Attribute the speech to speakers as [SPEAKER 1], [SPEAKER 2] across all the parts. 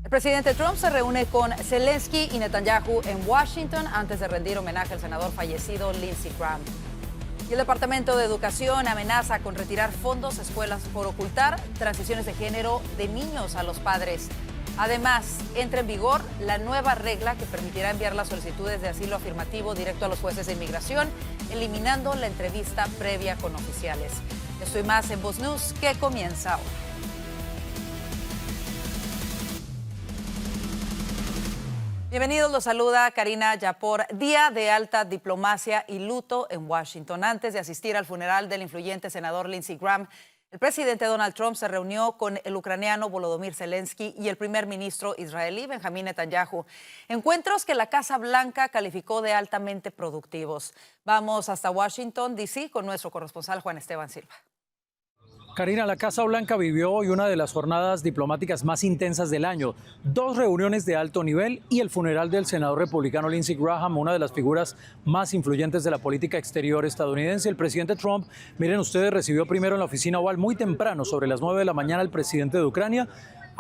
[SPEAKER 1] El presidente Trump se reúne con Zelensky y Netanyahu en Washington antes de rendir homenaje al senador fallecido Lindsey Graham. Y el Departamento de Educación amenaza con retirar fondos a escuelas por ocultar transiciones de género de niños a los padres. Además, entra en vigor la nueva regla que permitirá enviar las solicitudes de asilo afirmativo directo a los jueces de inmigración, eliminando la entrevista previa con oficiales. Esto y más en Voz News, que comienza ahora. Bienvenidos, los saluda Karina Yapor. Día de alta diplomacia y luto en Washington. Antes de asistir al funeral del influyente senador Lindsey Graham, el presidente Donald Trump se reunió con el ucraniano Volodymyr Zelensky y el primer ministro israelí Benjamin Netanyahu. Encuentros que la Casa Blanca calificó de altamente productivos. Vamos hasta Washington, D.C. con nuestro corresponsal Juan Esteban Silva.
[SPEAKER 2] Karina, la Casa Blanca vivió hoy una de las jornadas diplomáticas más intensas del año. 2 reuniones de alto nivel y el funeral del senador republicano Lindsey Graham, una de las figuras más influyentes de la política exterior estadounidense. El presidente Trump, miren ustedes, recibió primero en la oficina Oval muy temprano, sobre las 9 de la mañana, al presidente de Ucrania.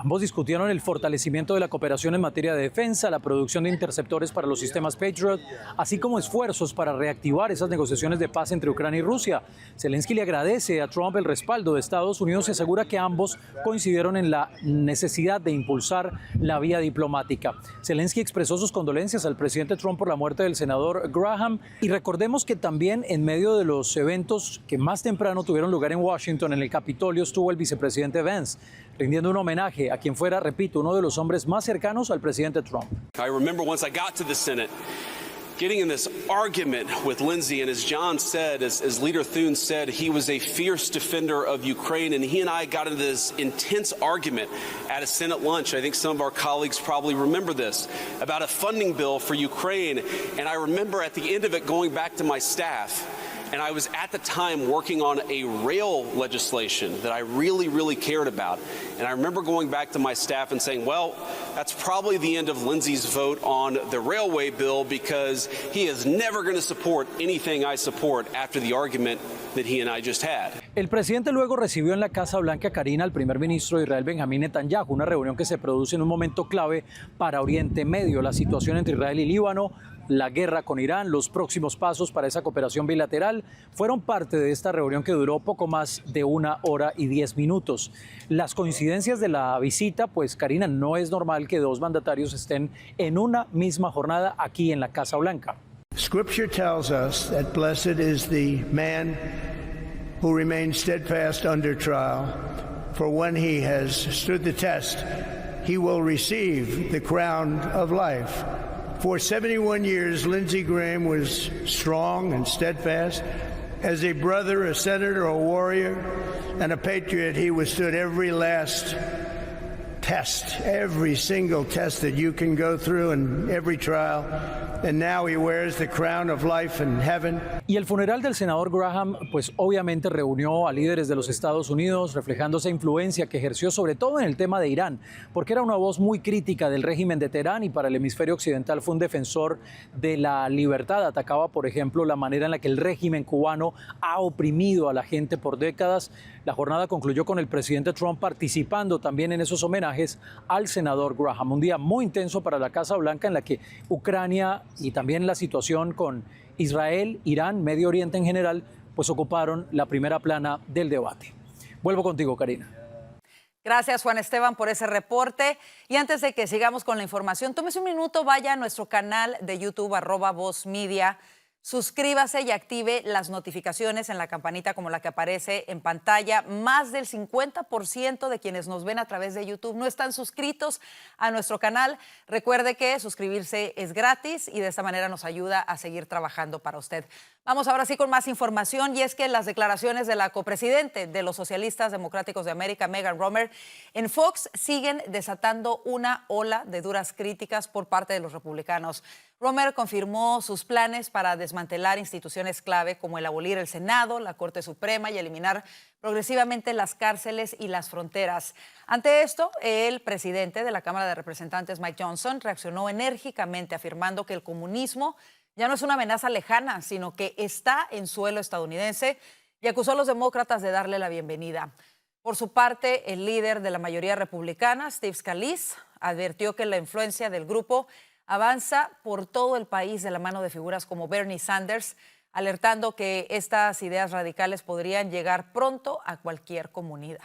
[SPEAKER 2] Ambos discutieron el fortalecimiento de la cooperación en materia de defensa, la producción de interceptores para los sistemas Patriot, así como esfuerzos para reactivar esas negociaciones de paz entre Ucrania y Rusia. Zelensky le agradece a Trump el respaldo de Estados Unidos y asegura que ambos coincidieron en la necesidad de impulsar la vía diplomática. Zelensky expresó sus condolencias al presidente Trump por la muerte del senador Graham y recordemos que también en medio de los eventos que más temprano tuvieron lugar en Washington, en el Capitolio, estuvo el vicepresidente Vance, rindiendo un homenaje a quien fuera, repito, uno de los hombres más cercanos al presidente Trump.
[SPEAKER 3] I remember once I got to the Senate, getting in this argument with Lindsey, and as John said, as Leader Thune said, he was a fierce defender of Ukraine, and he and I got into this intense argument at a Senate lunch. I think some of our colleagues probably remember this, about a funding bill for Ukraine, and I remember at the end of it going back to my staff. And I was at the time working on a rail legislation that I really cared about. And I remember going back to my staff and saying, well, that's probably the end of Lindsey's vote on the railway bill because he is never going to support anything I support after the argument that he and I just had.
[SPEAKER 2] El presidente luego recibió en la Casa Blanca, Karina, al primer ministro de Israel, Benjamin Netanyahu, una reunión que se produce en un momento clave para Oriente Medio, la situación entre Israel y Líbano, la guerra con Irán, los próximos pasos para esa cooperación bilateral, fueron parte de esta reunión que duró poco más de 1 hora y 10 minutos. Las coincidencias de la visita, pues Karina, no es normal que 2 mandatarios estén en una misma jornada aquí en la Casa Blanca.
[SPEAKER 4] Scripture tells us that blessed is the man who remains steadfast under trial, for when he has stood the test, he will receive the crown of life. For 71 years, Lindsey Graham was strong and steadfast. As a brother, a senator, a warrior, and a patriot, he withstood every last test, every single test that you can go through and every trial. And now he wears the crown of life in heaven.
[SPEAKER 2] Y el funeral del senador Graham, pues obviamente reunió a líderes de los Estados Unidos, reflejando esa influencia que ejerció sobre todo en el tema de Irán, porque era una voz muy crítica del régimen de Teherán y para el hemisferio occidental fue un defensor de la libertad. Atacaba, por ejemplo, la manera en la que el régimen cubano ha oprimido a la gente por décadas. La jornada concluyó con el presidente Trump participando también en esos homenajes al senador Graham. Un día muy intenso para la Casa Blanca en la que Ucrania y también la situación con Israel, Irán, Medio Oriente en general, pues ocuparon la primera plana del debate. Vuelvo contigo, Karina.
[SPEAKER 1] Gracias, Juan Esteban, por ese reporte. Y antes de que sigamos con la información, tómese un minuto, vaya a nuestro canal de YouTube, @VozMedia. Suscríbase y active las notificaciones en la campanita como la que aparece en pantalla. Más del 50% de quienes nos ven a través de YouTube no están suscritos a nuestro canal. Recuerde que suscribirse es gratis y de esta manera nos ayuda a seguir trabajando para usted. Vamos ahora sí con más información, y es que las declaraciones de la copresidente de los Socialistas Democráticos de América, Megan Romer, en Fox siguen desatando una ola de duras críticas por parte de los republicanos. Romer confirmó sus planes para desmantelar instituciones clave como el abolir el Senado, la Corte Suprema y eliminar progresivamente las cárceles y las fronteras. Ante esto, el presidente de la Cámara de Representantes, Mike Johnson, reaccionó enérgicamente afirmando que el comunismo ya no es una amenaza lejana, sino que está en suelo estadounidense, y acusó a los demócratas de darle la bienvenida. Por su parte, el líder de la mayoría republicana, Steve Scalise, advirtió que la influencia del grupo avanza por todo el país de la mano de figuras como Bernie Sanders, alertando que estas ideas radicales podrían llegar pronto a cualquier comunidad.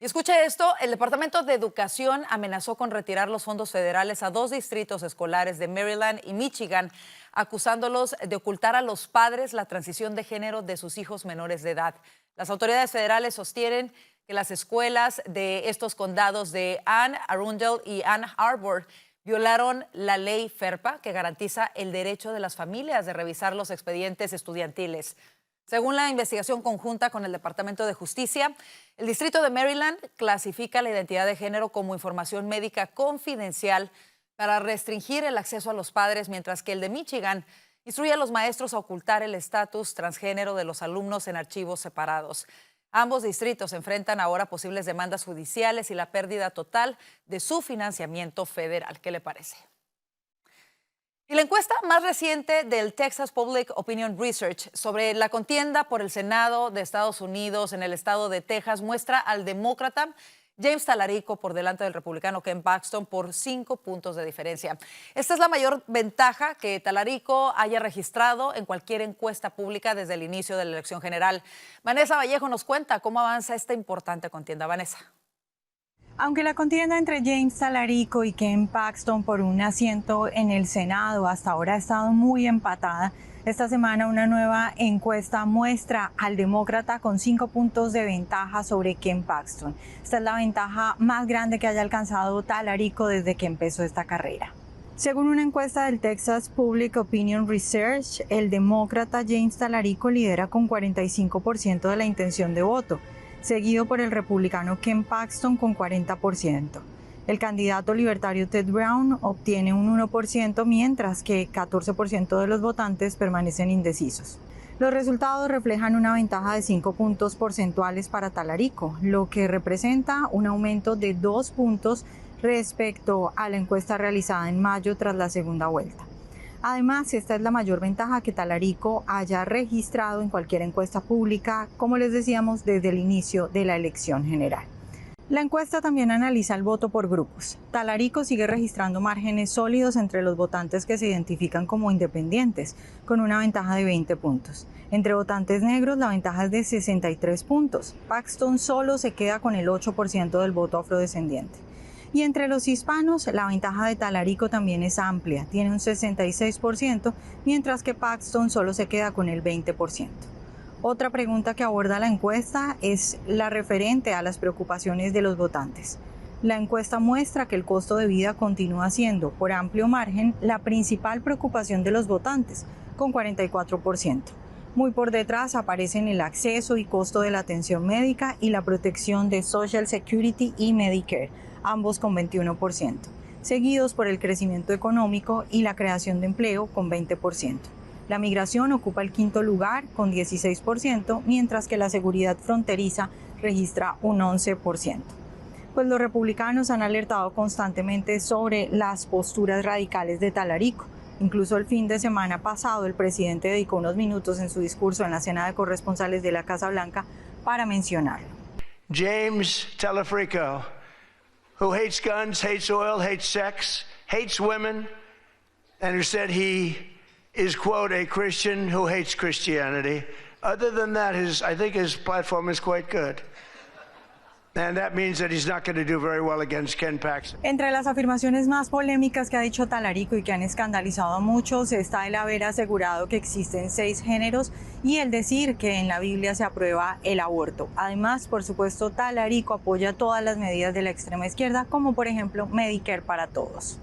[SPEAKER 1] Y escuche esto, el Departamento de Educación amenazó con retirar los fondos federales a 2 distritos escolares de Maryland y Michigan, acusándolos de ocultar a los padres la transición de género de sus hijos menores de edad. Las autoridades federales sostienen que las escuelas de estos condados de Anne Arundel y Ann Arbor violaron la ley FERPA, que garantiza el derecho de las familias de revisar los expedientes estudiantiles. Según la investigación conjunta con el Departamento de Justicia, el Distrito de Maryland clasifica la identidad de género como información médica confidencial para restringir el acceso a los padres, mientras que el de Michigan instruye a los maestros a ocultar el estatus transgénero de los alumnos en archivos separados. Ambos distritos enfrentan ahora posibles demandas judiciales y la pérdida total de su financiamiento federal. ¿Qué le parece? Y la encuesta más reciente del Texas Public Opinion Research sobre la contienda por el Senado de Estados Unidos en el estado de Texas muestra al demócrata James Talarico por delante del republicano Ken Paxton por 5 puntos de diferencia. Esta es la mayor ventaja que Talarico haya registrado en cualquier encuesta pública desde el inicio de la elección general. Vanessa Vallejo nos cuenta cómo avanza esta importante contienda. Vanessa.
[SPEAKER 5] Aunque la contienda entre James Talarico y Ken Paxton por un asiento en el Senado hasta ahora ha estado muy empatada, esta semana una nueva encuesta muestra al demócrata con 5 puntos de ventaja sobre Ken Paxton. Esta es la ventaja más grande que haya alcanzado Talarico desde que empezó esta carrera. Según una encuesta del Texas Public Opinion Research, el demócrata James Talarico lidera con 45% de la intención de voto, seguido por el republicano Ken Paxton con 40%. El candidato libertario Ted Brown obtiene un 1%, mientras que 14% de los votantes permanecen indecisos. Los resultados reflejan una ventaja de 5 puntos porcentuales para Talarico, lo que representa un aumento de 2 puntos respecto a la encuesta realizada en mayo tras la segunda vuelta. Además, esta es la mayor ventaja que Talarico haya registrado en cualquier encuesta pública, como les decíamos, desde el inicio de la elección general. La encuesta también analiza el voto por grupos. Talarico sigue registrando márgenes sólidos entre los votantes que se identifican como independientes, con una ventaja de 20 puntos. Entre votantes negros, la ventaja es de 63 puntos. Paxton solo se queda con el 8% del voto afrodescendiente. Y entre los hispanos, la ventaja de Talarico también es amplia, tiene un 66%, mientras que Paxton solo se queda con el 20%. Otra pregunta que aborda la encuesta es la referente a las preocupaciones de los votantes. La encuesta muestra que el costo de vida continúa siendo, por amplio margen, la principal preocupación de los votantes, con 44%. Muy por detrás aparecen el acceso y costo de la atención médica y la protección de Social Security y Medicare, ambos con 21%, seguidos por el crecimiento económico y la creación de empleo con 20%. La migración ocupa el 5º lugar con 16%, mientras que la seguridad fronteriza registra un 11%. Pues los republicanos han alertado constantemente sobre las posturas radicales de Talarico. Incluso el fin de semana pasado, el presidente dedicó unos minutos en su discurso en la cena de corresponsales de la Casa Blanca para mencionarlo.
[SPEAKER 4] James Talarico, who hates guns, hates oil, hates sex, hates women, and who said he is, quote, a Christian who hates Christianity. Other than that, I think his platform is quite good. And that means that he's not going to do very well against Ken Paxton.
[SPEAKER 5] Entre las afirmaciones más polémicas que ha dicho Talarico y que han escandalizado a muchos está el haber asegurado que existen 6 géneros y el decir que en la Biblia se aprueba el aborto. Además, por supuesto, Talarico apoya todas las medidas de la extrema izquierda, como por ejemplo Medicare para todos.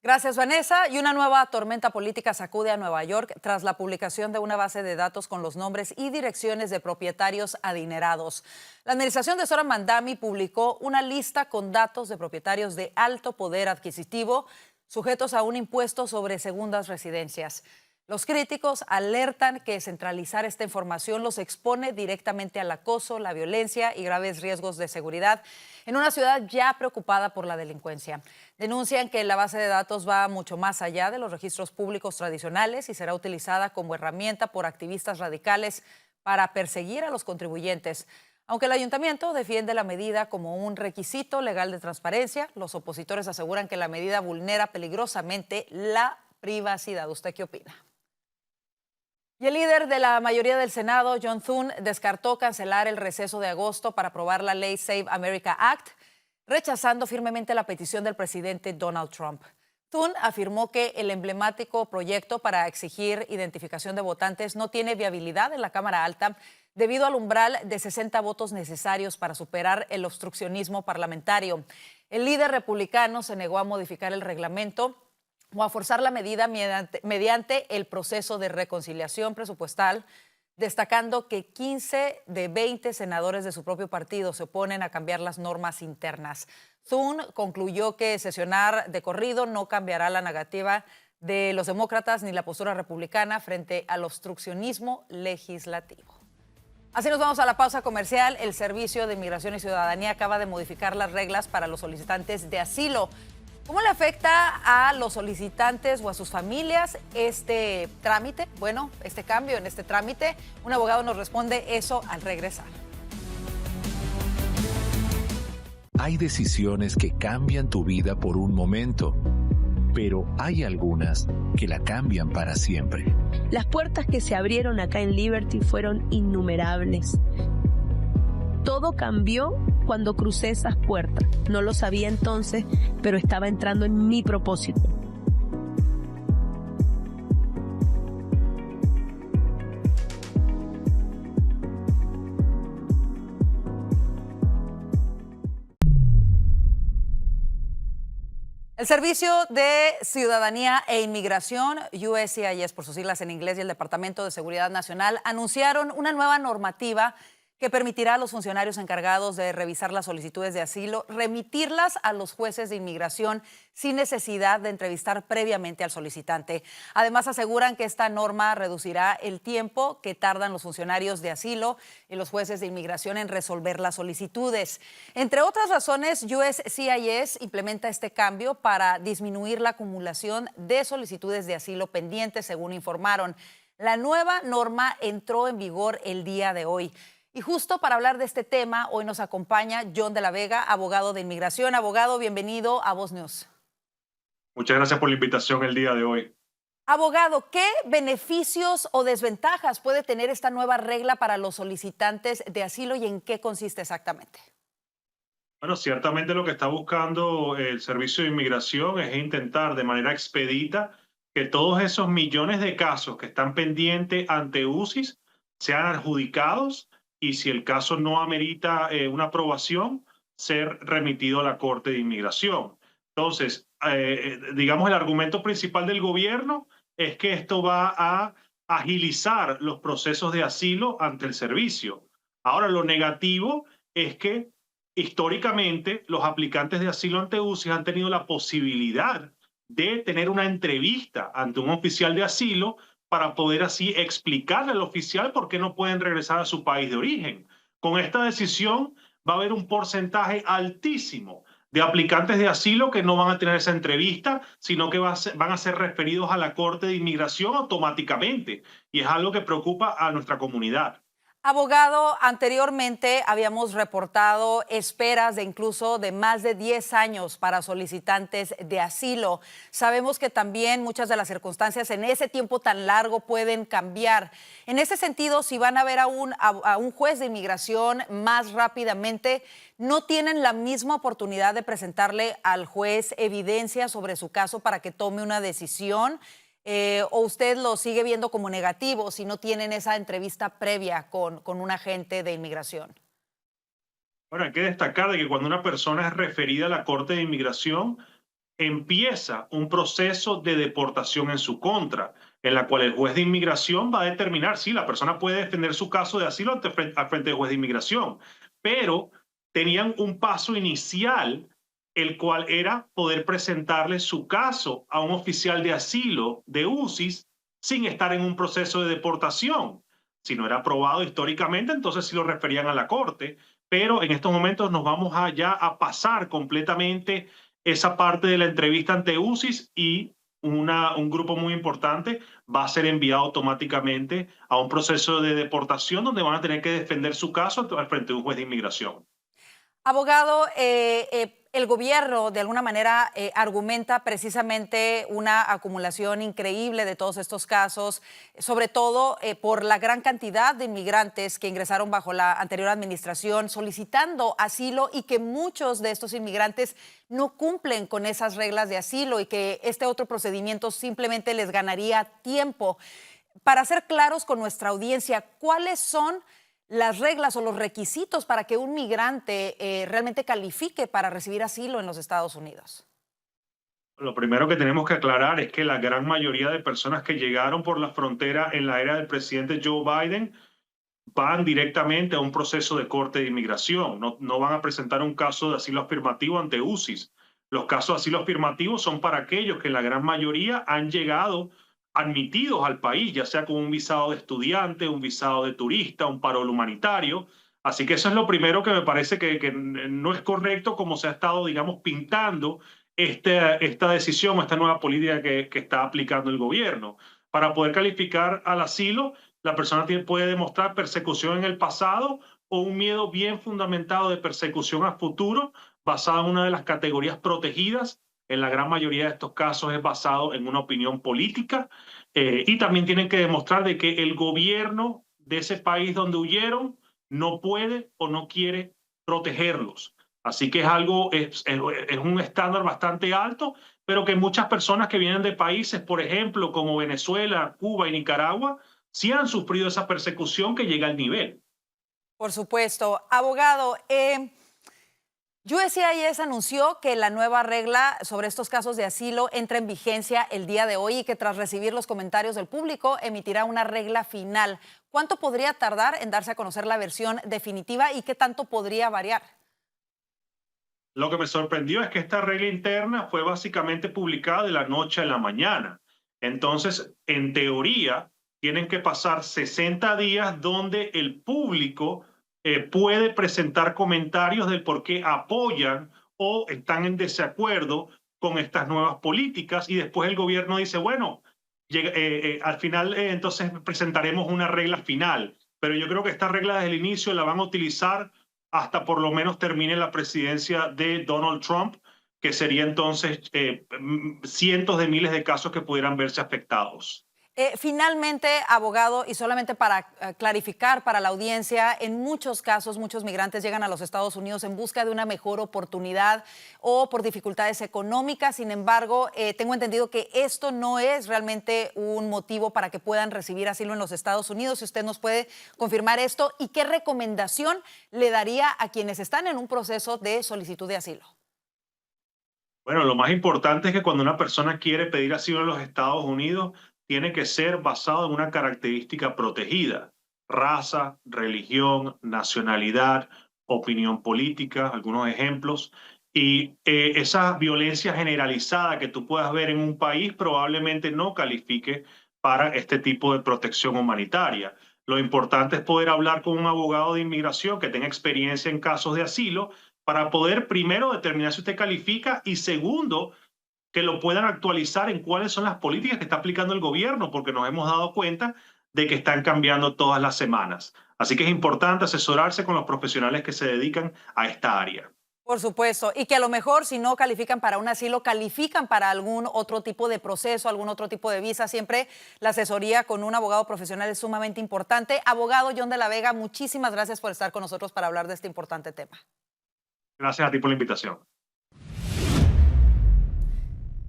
[SPEAKER 1] Gracias, Vanessa. Y una nueva tormenta política sacude a Nueva York tras la publicación de una base de datos con los nombres y direcciones de propietarios adinerados. La administración de Zohran Mamdani publicó una lista con datos de propietarios de alto poder adquisitivo sujetos a un impuesto sobre segundas residencias. Los críticos alertan que centralizar esta información los expone directamente al acoso, la violencia y graves riesgos de seguridad en una ciudad ya preocupada por la delincuencia. Denuncian que la base de datos va mucho más allá de los registros públicos tradicionales y será utilizada como herramienta por activistas radicales para perseguir a los contribuyentes. Aunque el ayuntamiento defiende la medida como un requisito legal de transparencia, los opositores aseguran que la medida vulnera peligrosamente la privacidad. ¿Usted qué opina? Y el líder de la mayoría del Senado, John Thune, descartó cancelar el receso de agosto para aprobar la ley Save America Act, rechazando firmemente la petición del presidente Donald Trump. Thune afirmó que el emblemático proyecto para exigir identificación de votantes no tiene viabilidad en la Cámara Alta debido al umbral de 60 votos necesarios para superar el obstruccionismo parlamentario. El líder republicano se negó a modificar el reglamento o a forzar la medida mediante el proceso de reconciliación presupuestal, destacando que 15 de 20 senadores de su propio partido se oponen a cambiar las normas internas. Thune concluyó que sesionar de corrido no cambiará la negativa de los demócratas ni la postura republicana frente al obstruccionismo legislativo. Así nos vamos a la pausa comercial. El Servicio de Inmigración y Ciudadanía acaba de modificar las reglas para los solicitantes de asilo. ¿Cómo le afecta a los solicitantes o a sus familias este trámite? Bueno, este cambio en este trámite. Un abogado nos responde eso al regresar.
[SPEAKER 6] Hay decisiones que cambian tu vida por un momento, pero hay algunas que la cambian para siempre.
[SPEAKER 7] Las puertas que se abrieron acá en Liberty fueron innumerables. Todo cambió cuando crucé esas puertas. No lo sabía entonces, pero estaba entrando en mi propósito.
[SPEAKER 1] El Servicio de Ciudadanía e Inmigración, USCIS por sus siglas en inglés, y el Departamento de Seguridad Nacional anunciaron una nueva normativa que permitirá a los funcionarios encargados de revisar las solicitudes de asilo remitirlas a los jueces de inmigración sin necesidad de entrevistar previamente al solicitante. Además, aseguran que esta norma reducirá el tiempo que tardan los funcionarios de asilo y los jueces de inmigración en resolver las solicitudes. Entre otras razones, USCIS implementa este cambio para disminuir la acumulación de solicitudes de asilo pendientes, según informaron. La nueva norma entró en vigor el día de hoy. Y justo para hablar de este tema, hoy nos acompaña John de la Vega, abogado de inmigración. Abogado, bienvenido a Voz News.
[SPEAKER 8] Muchas gracias por la invitación el día de hoy.
[SPEAKER 1] Abogado, ¿qué beneficios o desventajas puede tener esta nueva regla para los solicitantes de asilo y en qué consiste exactamente?
[SPEAKER 8] Bueno, ciertamente lo que está buscando el Servicio de Inmigración es intentar de manera expedita que todos esos millones de casos que están pendientes ante UCIS sean adjudicados y, si el caso no amerita una aprobación, ser remitido a la Corte de Inmigración. Entonces, digamos, el argumento principal del gobierno es que esto va a agilizar los procesos de asilo ante el servicio. Ahora, lo negativo es que históricamente los aplicantes de asilo ante UCIS han tenido la posibilidad de tener una entrevista ante un oficial de asilo para poder así explicarle al oficial por qué no pueden regresar a su país de origen. Con esta decisión va a haber un porcentaje altísimo de aplicantes de asilo que no van a tener esa entrevista, sino que van a ser referidos a la Corte de Inmigración automáticamente. Y es algo que preocupa a nuestra comunidad.
[SPEAKER 1] Abogado, anteriormente habíamos reportado esperas de incluso de más de 10 años para solicitantes de asilo. Sabemos que también muchas de las circunstancias en ese tiempo tan largo pueden cambiar. En ese sentido, si van a ver a un juez de inmigración más rápidamente, ¿no tienen la misma oportunidad de presentarle al juez evidencia sobre su caso para que tome una decisión? ¿O usted lo sigue viendo como negativo si no tienen esa entrevista previa con un agente de inmigración?
[SPEAKER 8] Bueno, hay que destacar de que cuando una persona es referida a la Corte de Inmigración, empieza un proceso de deportación en su contra, en la cual el juez de inmigración va a determinar si la persona puede defender su caso de asilo al frente del juez de inmigración, pero tenían un paso inicial, el cual era poder presentarle su caso a un oficial de asilo de UCIS sin estar en un proceso de deportación. Si no era aprobado históricamente, entonces sí lo referían a la Corte, pero en estos momentos nos vamos ya a pasar completamente esa parte de la entrevista ante UCIS y un grupo muy importante va a ser enviado automáticamente a un proceso de deportación donde van a tener que defender su caso al frente de un juez de inmigración.
[SPEAKER 1] Abogado, el gobierno de alguna manera argumenta precisamente una acumulación increíble de todos estos casos, sobre todo por la gran cantidad de inmigrantes que ingresaron bajo la anterior administración solicitando asilo y que muchos de estos inmigrantes no cumplen con esas reglas de asilo y que este otro procedimiento simplemente les ganaría tiempo. Para ser claros con nuestra audiencia, ¿cuáles son las reglas o los requisitos para que un migrante realmente califique para recibir asilo en los Estados Unidos?
[SPEAKER 8] Lo primero que tenemos que aclarar es que la gran mayoría de personas que llegaron por la frontera en la era del presidente Joe Biden van directamente a un proceso de corte de inmigración. No van a presentar un caso de asilo afirmativo ante UCIS. Los casos de asilo afirmativo son para aquellos que en la gran mayoría han llegado admitidos al país, ya sea con un visado de estudiante, un visado de turista, un parol humanitario. Así que eso es lo primero que me parece que no es correcto como se ha estado, digamos, pintando esta decisión, esta nueva política que está aplicando el gobierno. Para poder calificar al asilo, la persona puede demostrar persecución en el pasado o un miedo bien fundamentado de persecución a futuro basado en una de las categorías protegidas. En la gran mayoría de estos casos es basado en una opinión política y también tienen que demostrar de que el gobierno de ese país donde huyeron no puede o no quiere protegerlos. Así que es un estándar bastante alto, pero que muchas personas que vienen de países, por ejemplo, como Venezuela, Cuba y Nicaragua, sí han sufrido esa persecución que llega al nivel.
[SPEAKER 1] Por supuesto. Abogado, USCIS anunció que la nueva regla sobre estos casos de asilo entra en vigencia el día de hoy y que tras recibir los comentarios del público emitirá una regla final. ¿Cuánto podría tardar en darse a conocer la versión definitiva y qué tanto podría variar?
[SPEAKER 8] Lo que me sorprendió es que esta regla interna fue básicamente publicada de la noche a la mañana. Entonces, en teoría, tienen que pasar 60 días donde el público puede presentar comentarios del por qué apoyan o están en desacuerdo con estas nuevas políticas y después el gobierno dice, bueno, al final entonces presentaremos una regla final. Pero yo creo que esta regla desde el inicio la van a utilizar hasta por lo menos termine la presidencia de Donald Trump, que sería entonces cientos de miles de casos que pudieran verse afectados.
[SPEAKER 1] Finalmente, abogado, y solamente para clarificar para la audiencia, en muchos casos muchos migrantes llegan a los Estados Unidos en busca de una mejor oportunidad o por dificultades económicas. Sin embargo, tengo entendido que esto no es realmente un motivo para que puedan recibir asilo en los Estados Unidos. Si usted nos puede confirmar esto, ¿y qué recomendación le daría a quienes están en un proceso de solicitud de asilo?
[SPEAKER 8] Bueno, lo más importante es que cuando una persona quiere pedir asilo en los Estados Unidos, tiene que ser basado en una característica protegida: raza, religión, nacionalidad, opinión política, algunos ejemplos. Y esa violencia generalizada que tú puedas ver en un país probablemente no califique para este tipo de protección humanitaria. Lo importante es poder hablar con un abogado de inmigración que tenga experiencia en casos de asilo para poder, primero, determinar si usted califica y, segundo, que lo puedan actualizar en cuáles son las políticas que está aplicando el gobierno, porque nos hemos dado cuenta de que están cambiando todas las semanas. Así que es importante asesorarse con los profesionales que se dedican a esta área.
[SPEAKER 1] Por supuesto, y que a lo mejor si no califican para un asilo, califican para algún otro tipo de proceso, algún otro tipo de visa. Siempre la asesoría con un abogado profesional es sumamente importante. Abogado John de la Vega, muchísimas gracias por estar con nosotros para hablar de este importante tema.
[SPEAKER 8] Gracias a ti por la invitación.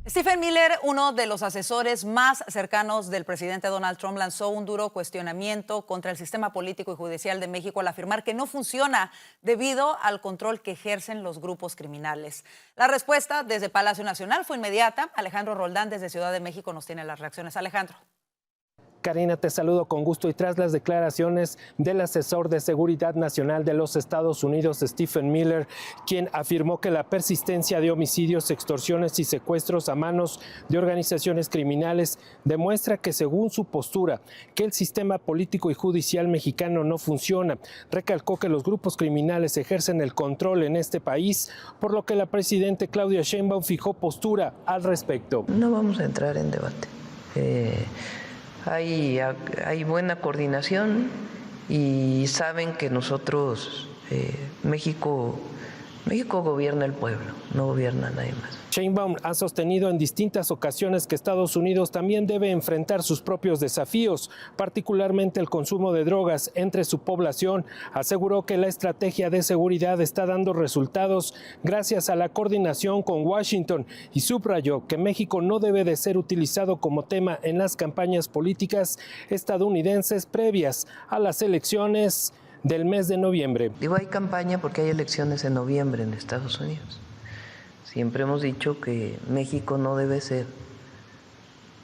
[SPEAKER 1] Stephen Miller, uno de los asesores más cercanos del presidente Donald Trump, lanzó un duro cuestionamiento contra el sistema político y judicial de México al afirmar que no funciona debido al control que ejercen los grupos criminales. La respuesta desde Palacio Nacional fue inmediata. Alejandro Roldán desde Ciudad de México nos tiene las reacciones. Alejandro.
[SPEAKER 9] Karina, te saludo con gusto. Y tras las declaraciones del asesor de Seguridad Nacional de los Estados Unidos, Stephen Miller, quien afirmó que la persistencia de homicidios, extorsiones y secuestros a manos de organizaciones criminales demuestra que, según su postura, que el sistema político y judicial mexicano no funciona. Recalcó que los grupos criminales ejercen el control en este país, por lo que la presidenta Claudia Sheinbaum fijó postura al respecto.
[SPEAKER 10] No vamos a entrar en debate. Hay buena coordinación y saben que nosotros, México gobierna el pueblo, no gobierna nadie más.
[SPEAKER 9] Sheinbaum ha sostenido en distintas ocasiones que Estados Unidos también debe enfrentar sus propios desafíos, particularmente el consumo de drogas entre su población. Aseguró que la estrategia de seguridad está dando resultados gracias a la coordinación con Washington y subrayó que México no debe de ser utilizado como tema en las campañas políticas estadounidenses previas a las elecciones del mes de noviembre.
[SPEAKER 10] Digo, hay campaña porque hay elecciones en noviembre en Estados Unidos. Siempre hemos dicho que México no debe ser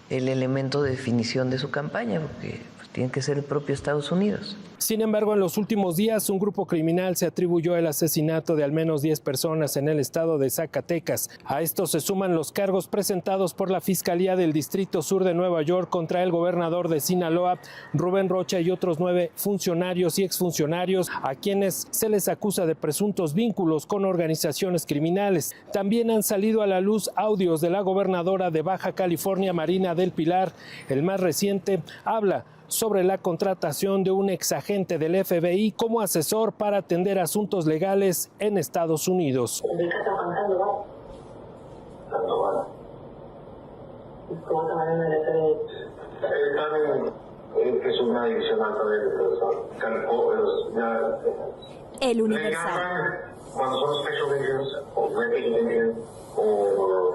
[SPEAKER 10] el elemento de definición de su campaña, porque tiene que ser el propio Estados Unidos.
[SPEAKER 9] Sin embargo, en los últimos días, un grupo criminal se atribuyó el asesinato de al menos 10 personas en el estado de Zacatecas. A esto se suman los cargos presentados por la Fiscalía del Distrito Sur de Nueva York contra el gobernador de Sinaloa, Rubén Rocha, y otros 9 funcionarios y exfuncionarios a quienes se les acusa de presuntos vínculos con organizaciones criminales. También han salido a la luz audios de la gobernadora de Baja California, Marina del Pilar. El más reciente habla sobre la contratación de un exagente del FBI como asesor para atender asuntos legales en Estados Unidos.
[SPEAKER 11] El Universal.
[SPEAKER 12] Cuando son special agents o rapid agents o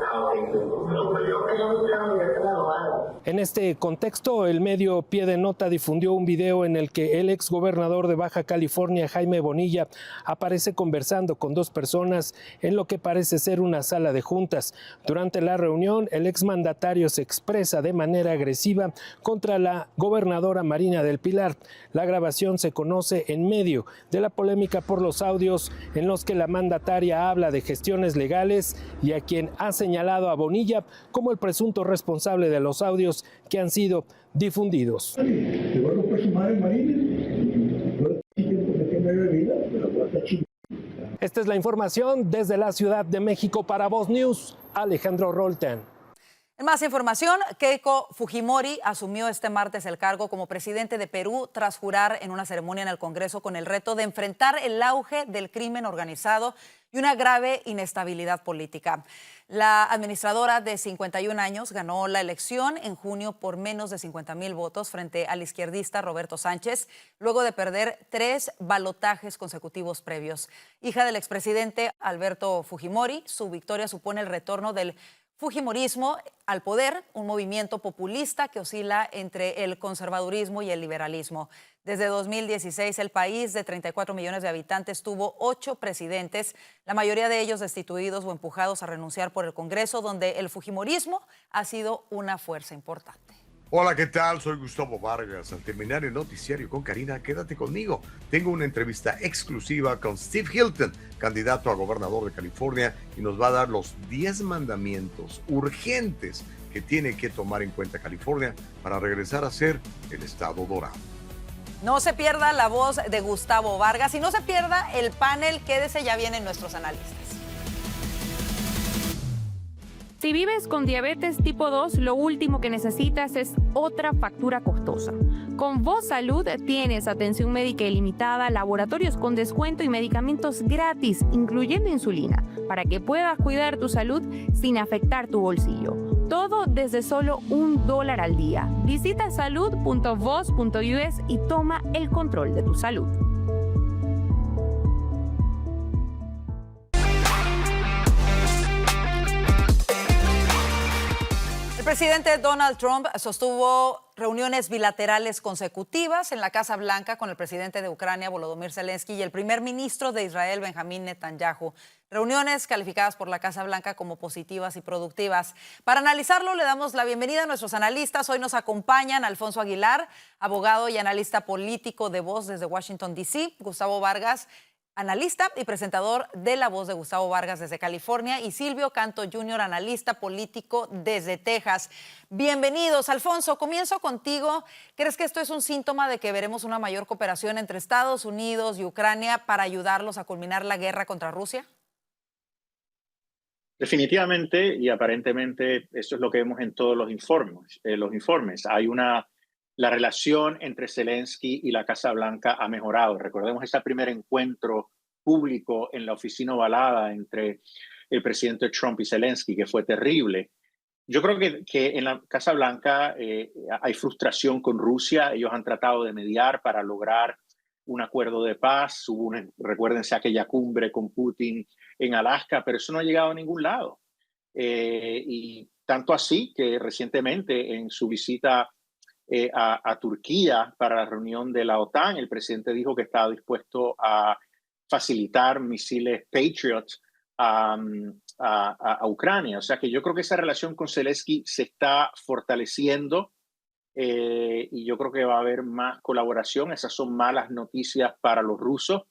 [SPEAKER 9] En este contexto, el medio Pie de Nota difundió un video en el que el exgobernador de Baja California, Jaime Bonilla, aparece conversando con 2 personas en lo que parece ser una sala de juntas. Durante la reunión, el exmandatario se expresa de manera agresiva contra la gobernadora Marina del Pilar. La grabación se conoce en medio de la polémica por los audios en los que la mandataria habla de gestiones legales y a quien ha señalado a Bonilla como el presunto responsable de los audios que han sido difundidos. Esta es la información desde la Ciudad de México para Voz News, Alejandro Roltán.
[SPEAKER 1] En más información, Keiko Fujimori asumió este martes el cargo como presidente de Perú tras jurar en una ceremonia en el Congreso con el reto de enfrentar el auge del crimen organizado y una grave inestabilidad política. La administradora de 51 años ganó la elección en junio por menos de 50,000 votos frente al izquierdista Roberto Sánchez, luego de perder 3 balotajes consecutivos previos. Hija del expresidente Alberto Fujimori, su victoria supone el retorno del Fujimorismo al poder, un movimiento populista que oscila entre el conservadurismo y el liberalismo. Desde 2016, el país de 34 millones de habitantes tuvo 8 presidentes, la mayoría de ellos destituidos o empujados a renunciar por el Congreso, donde el fujimorismo ha sido una fuerza importante.
[SPEAKER 13] Hola, ¿qué tal? Soy Gustavo Vargas. Al terminar el noticiario con Karina, quédate conmigo. Tengo una entrevista exclusiva con Steve Hilton, candidato a gobernador de California, y nos va a dar los 10 mandamientos urgentes que tiene que tomar en cuenta California para regresar a ser el estado dorado.
[SPEAKER 1] No se pierda la voz de Gustavo Vargas y no se pierda el panel. Quédese, ya vienen nuestros analistas.
[SPEAKER 14] Si vives con diabetes tipo 2, lo último que necesitas es otra factura costosa. Con Voz Salud tienes atención médica ilimitada, laboratorios con descuento y medicamentos gratis, incluyendo insulina, para que puedas cuidar tu salud sin afectar tu bolsillo. Todo desde solo $1 al día. Visita salud.voz.us y toma el control de tu salud. El presidente Donald Trump sostuvo
[SPEAKER 1] reuniones bilaterales consecutivas en la Casa Blanca con el presidente de Ucrania, Volodymyr Zelensky, y el primer ministro de Israel, Benjamín Netanyahu. Reuniones calificadas por la Casa Blanca como positivas y productivas. Para analizarlo, le damos la bienvenida a nuestros analistas. Hoy nos acompañan Alfonso Aguilar, abogado y analista político de Voz desde Washington, D.C., Gustavo Vargas, analista y presentador de La Voz de Gustavo Vargas desde California, y Silvio Canto Jr., analista político desde Texas. Bienvenidos. Alfonso, comienzo contigo. ¿Crees que esto es un síntoma de que veremos una mayor cooperación entre Estados Unidos y Ucrania para ayudarlos a culminar la guerra contra Rusia?
[SPEAKER 15] Definitivamente, y aparentemente eso es lo que vemos en todos los informes. La relación entre Zelensky y la Casa Blanca ha mejorado. Recordemos ese primer encuentro público en la oficina ovalada entre el presidente Trump y Zelensky, que fue terrible. Yo creo que en la Casa Blanca hay frustración con Rusia. Ellos han tratado de mediar para lograr un acuerdo de paz. Recuérdense aquella cumbre con Putin en Alaska, pero eso no ha llegado a ningún lado. Y tanto así que recientemente en su visita a Turquía para la reunión de la OTAN, el presidente dijo que estaba dispuesto a facilitar misiles Patriot a Ucrania. O sea que yo creo que esa relación con Zelensky se está fortaleciendo y yo creo que va a haber más colaboración. Esas son malas noticias para los rusos,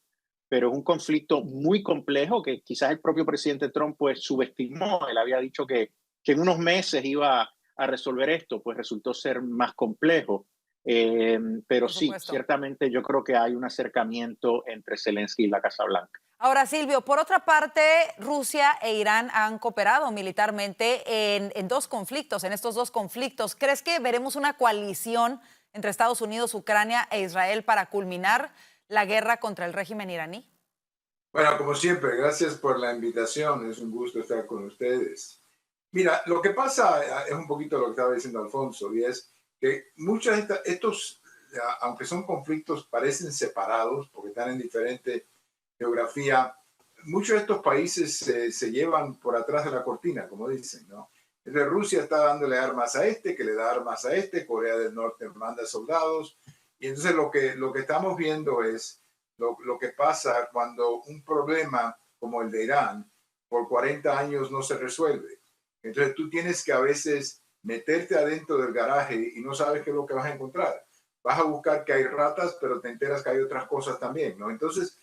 [SPEAKER 15] pero es un conflicto muy complejo que quizás el propio presidente Trump pues subestimó. Él había dicho que en unos meses iba a resolver esto, pues resultó ser más complejo. Pero sí, ciertamente yo creo que hay un acercamiento entre Zelensky y la Casa Blanca.
[SPEAKER 1] Ahora, Silvio, por otra parte, Rusia e Irán han cooperado militarmente en estos dos conflictos. ¿Crees que veremos una coalición entre Estados Unidos, Ucrania e Israel para culminar la guerra contra el régimen iraní?
[SPEAKER 16] Bueno, como siempre, gracias por la invitación. Es un gusto estar con ustedes. Mira, lo que pasa es un poquito lo que estaba diciendo Alfonso, y es que muchos de estos, aunque son conflictos, parecen separados porque están en diferente geografía. Muchos de estos países se llevan por atrás de la cortina, como dicen, ¿no? Entonces Rusia está dándole armas a este, que le da armas a este, Corea del Norte manda soldados, y entonces lo que estamos viendo es lo que pasa cuando un problema como el de Irán por 40 años no se resuelve. Entonces tú tienes que a veces meterte adentro del garaje y no sabes qué es lo que vas a encontrar. Vas a buscar que hay ratas, pero te enteras que hay otras cosas también, ¿no? Entonces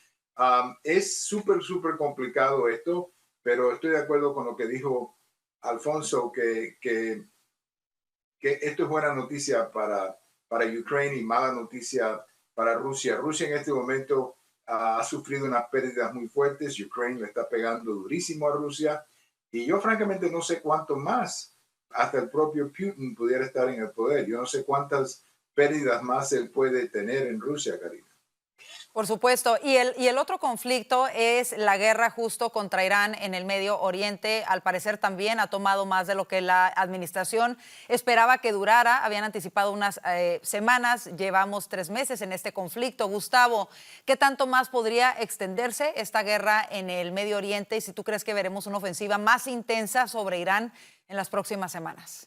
[SPEAKER 16] es súper complicado esto, pero estoy de acuerdo con lo que dijo Alfonso, que esto es buena noticia para Ucrania y mala noticia para Rusia. Rusia en este momento ha sufrido unas pérdidas muy fuertes. Ucrania le está pegando durísimo a Rusia. Y yo francamente no sé cuánto más hasta el propio Putin pudiera estar en el poder. Yo no sé cuántas pérdidas más él puede tener en Rusia, Karina.
[SPEAKER 1] Por supuesto. Y el otro conflicto es la guerra justo contra Irán en el Medio Oriente. Al parecer también ha tomado más de lo que la administración esperaba que durara. Habían anticipado unas semanas. Llevamos 3 meses en este conflicto. Gustavo, ¿qué tanto más podría extenderse esta guerra en el Medio Oriente? Y si tú crees que veremos una ofensiva más intensa sobre Irán en las próximas semanas.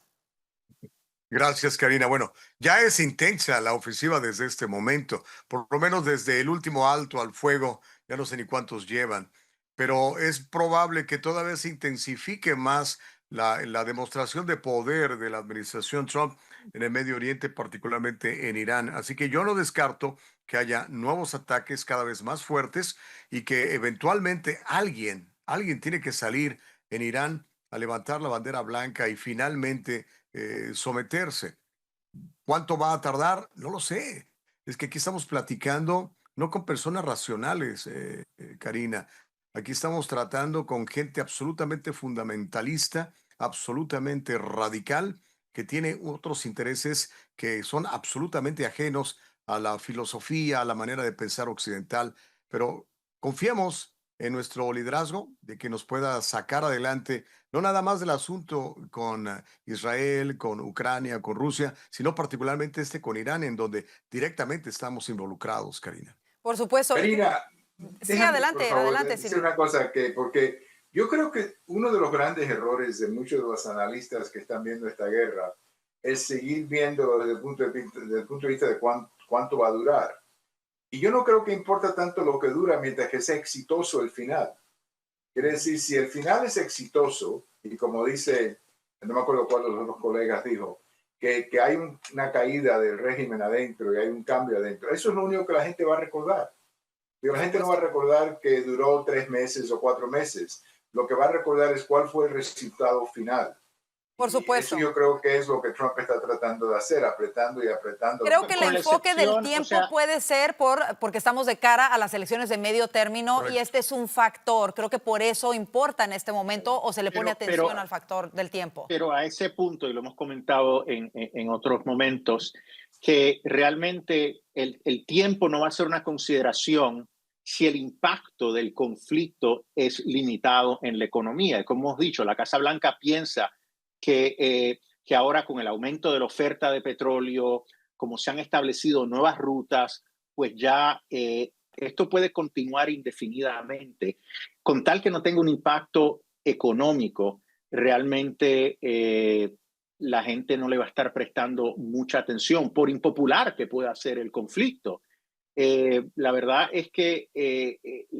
[SPEAKER 13] Gracias, Karina. Bueno, ya es intensa la ofensiva desde este momento, por lo menos desde el último alto al fuego, ya no sé ni cuántos llevan, pero es probable que todavía se intensifique más la demostración de poder de la administración Trump en el Medio Oriente, particularmente en Irán. Así que yo no descarto que haya nuevos ataques cada vez más fuertes y que eventualmente alguien tiene que salir en Irán a levantar la bandera blanca y finalmente someterse. ¿Cuánto va a tardar? No lo sé. Es que aquí estamos platicando no con personas racionales, Karina. Aquí estamos tratando con gente absolutamente fundamentalista, absolutamente radical, que tiene otros intereses que son absolutamente ajenos a la filosofía, a la manera de pensar occidental. Pero confiemos en nuestro liderazgo de que nos pueda sacar adelante, no nada más del asunto con Israel, con Ucrania, con Rusia, sino particularmente con Irán, en donde directamente estamos involucrados, Karina.
[SPEAKER 1] Por supuesto.
[SPEAKER 16] Karina,
[SPEAKER 1] sí, adelante, adelante.
[SPEAKER 16] Decir una cosa, porque yo creo que uno de los grandes errores de muchos de los analistas que están viendo esta guerra es seguir viendo desde el punto de vista de cuánto va a durar. Y yo no creo que importa tanto lo que dura mientras que sea exitoso el final. Quiere decir, si el final es exitoso, y como dice, no me acuerdo cuál de los otros colegas dijo, que hay una caída del régimen adentro y hay un cambio adentro, eso es lo único que la gente va a recordar. Pero la gente no va a recordar que duró 3 meses o 4 meses. Lo que va a recordar es cuál fue el resultado final.
[SPEAKER 1] Por supuesto.
[SPEAKER 16] Eso yo creo que es lo que Trump está tratando de hacer, apretando y apretando.
[SPEAKER 1] Creo que el enfoque del tiempo puede ser porque estamos de cara a las elecciones de medio término. Correcto. Y este es un factor. Creo que por eso importa en este momento o se le pone atención al factor del tiempo.
[SPEAKER 15] Pero a ese punto, y lo hemos comentado en otros momentos, que realmente el tiempo no va a ser una consideración si el impacto del conflicto es limitado en la economía. Como hemos dicho, la Casa Blanca piensa que ahora con el aumento de la oferta de petróleo, como se han establecido nuevas rutas, pues ya esto puede continuar indefinidamente. Con tal que no tenga un impacto económico, realmente la gente no le va a estar prestando mucha atención, por impopular que pueda ser el conflicto. La verdad es que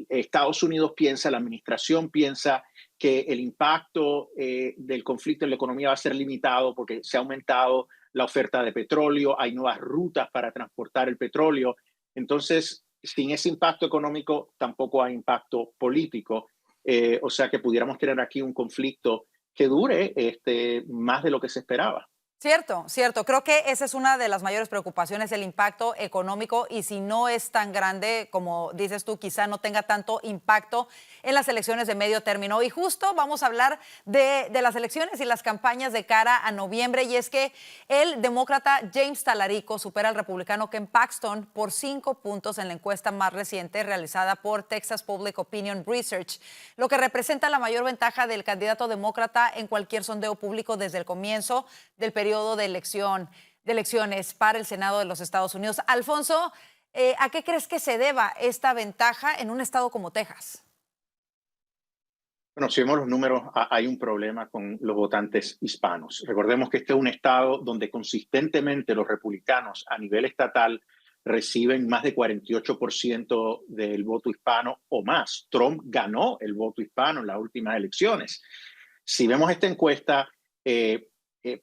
[SPEAKER 15] Estados Unidos piensa, la administración piensa que el impacto del conflicto en la economía va a ser limitado porque se ha aumentado la oferta de petróleo, hay nuevas rutas para transportar el petróleo. Entonces, sin ese impacto económico, tampoco hay impacto político. O sea que pudiéramos tener aquí un conflicto que dure más de lo que se esperaba.
[SPEAKER 1] Cierto, cierto. Creo que esa es una de las mayores preocupaciones, el impacto económico, y si no es tan grande, como dices tú, quizá no tenga tanto impacto en las elecciones de medio término. Y justo vamos a hablar de las elecciones y las campañas de cara a noviembre, y es que el demócrata James Talarico supera al republicano Ken Paxton por 5 puntos en la encuesta más reciente realizada por Texas Public Opinion Research, lo que representa la mayor ventaja del candidato demócrata en cualquier sondeo público desde el comienzo del periodo de elecciones para el Senado de los Estados Unidos. Alfonso, ¿a qué crees que se deba esta ventaja en un estado como Texas?
[SPEAKER 15] Bueno, si vemos los números, hay un problema con los votantes hispanos. Recordemos que este es un estado donde consistentemente los republicanos a nivel estatal reciben más de 48% del voto hispano o más. Trump ganó el voto hispano en las últimas elecciones. Si vemos esta encuesta,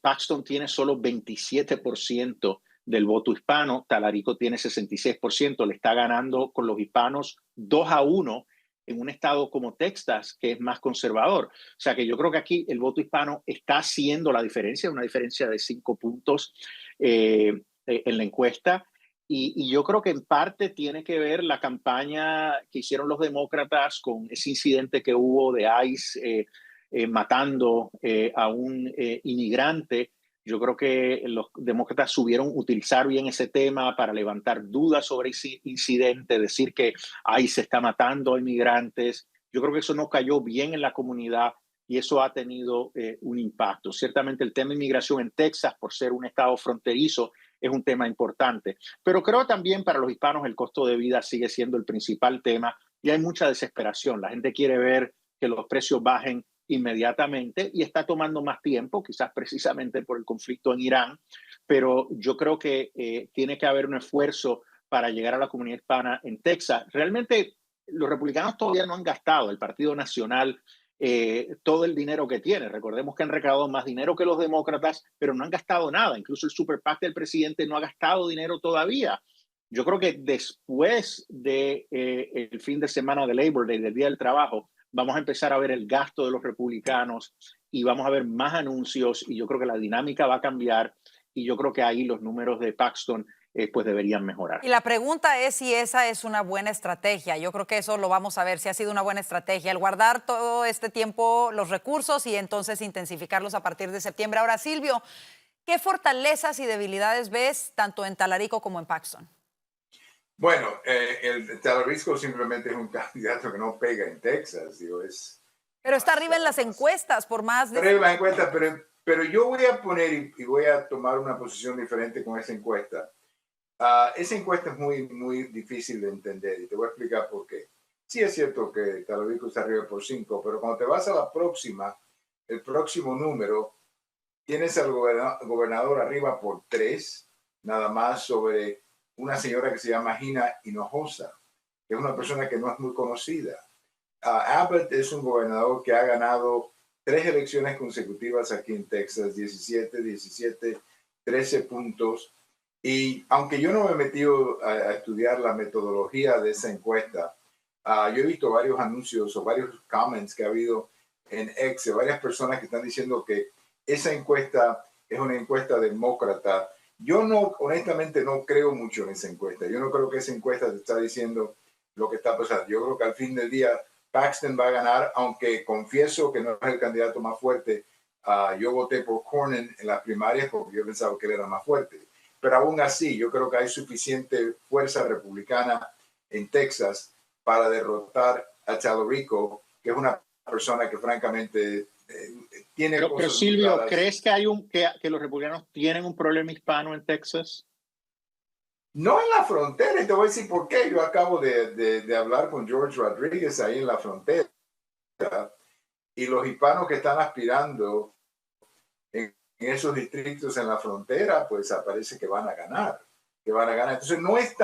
[SPEAKER 15] Paxton tiene solo 27% del voto hispano, Talarico tiene 66%, le está ganando con los hispanos 2-1 en un estado como Texas, que es más conservador. O sea que yo creo que aquí el voto hispano está haciendo la diferencia, una diferencia de 5 puntos en la encuesta. Y yo creo que en parte tiene que ver la campaña que hicieron los demócratas con ese incidente que hubo de ICE, matando a un inmigrante. Yo creo que los demócratas supieron utilizar bien ese tema para levantar dudas sobre ese incidente, decir que ahí se está matando a inmigrantes. Yo creo que eso no cayó bien en la comunidad y eso ha tenido un impacto. Ciertamente el tema de inmigración en Texas, por ser un estado fronterizo, es un tema importante. Pero creo también para los hispanos el costo de vida sigue siendo el principal tema y hay mucha desesperación. La gente quiere ver que los precios bajen inmediatamente y está tomando más tiempo, quizás precisamente por el conflicto en Irán, pero yo creo que tiene que haber un esfuerzo para llegar a la comunidad hispana en Texas. Realmente los republicanos todavía no han gastado, el Partido Nacional, todo el dinero que tiene. Recordemos que han recaudado más dinero que los demócratas, pero no han gastado nada. Incluso el Super PAC del presidente no ha gastado dinero todavía. Yo creo que después del fin de semana de Labor Day, del Día del Trabajo, vamos a empezar a ver el gasto de los republicanos y vamos a ver más anuncios y yo creo que la dinámica va a cambiar y yo creo que ahí los números de Paxton pues deberían mejorar.
[SPEAKER 1] Y la pregunta es si esa es una buena estrategia. Yo creo que eso lo vamos a ver, si ha sido una buena estrategia, el guardar todo este tiempo los recursos y entonces intensificarlos a partir de septiembre. Ahora, Silvio, ¿qué fortalezas y debilidades ves tanto en Talarico como en Paxton?
[SPEAKER 16] Bueno, el Talarico simplemente es un candidato que no pega en Texas, digo,
[SPEAKER 1] pero está arriba en las encuestas, por más de...
[SPEAKER 16] Arriba en las encuestas, pero yo voy a poner y voy a tomar una posición diferente con esa encuesta. Esa encuesta es muy difícil de entender y te voy a explicar por qué. Sí es cierto que Talarico está arriba por 5, pero cuando te vas a la próxima, el próximo número, tienes al gobernador arriba por 3, nada más sobre una señora que se llama Gina Hinojosa, que es una persona que no es muy conocida. Abbott es un gobernador que ha ganado 3 elecciones consecutivas aquí en Texas, 17, 17, 13 puntos. Y aunque yo no me he metido a estudiar la metodología de esa encuesta, yo he visto varios anuncios o varios comments que ha habido en X de varias personas que están diciendo que esa encuesta es una encuesta demócrata. Yo no, honestamente, no creo mucho en esa encuesta. Yo no creo que esa encuesta te está diciendo lo que está pasando. Yo creo que al fin del día Paxton va a ganar, aunque confieso que no es el candidato más fuerte. Yo voté por Cornyn en las primarias porque yo pensaba que él era más fuerte. Pero aún así, yo creo que hay suficiente fuerza republicana en Texas para derrotar a Tallarico, que es una persona que francamente tiene
[SPEAKER 15] pero
[SPEAKER 16] cosas
[SPEAKER 15] Silvio,
[SPEAKER 16] claras.
[SPEAKER 15] ¿crees que los republicanos tienen un problema hispano en Texas?
[SPEAKER 16] No en la frontera, y te voy a decir por qué. Yo acabo de hablar con George Rodríguez ahí en la frontera, y los hispanos que están aspirando en esos distritos en la frontera, pues parece que van a ganar, Entonces no es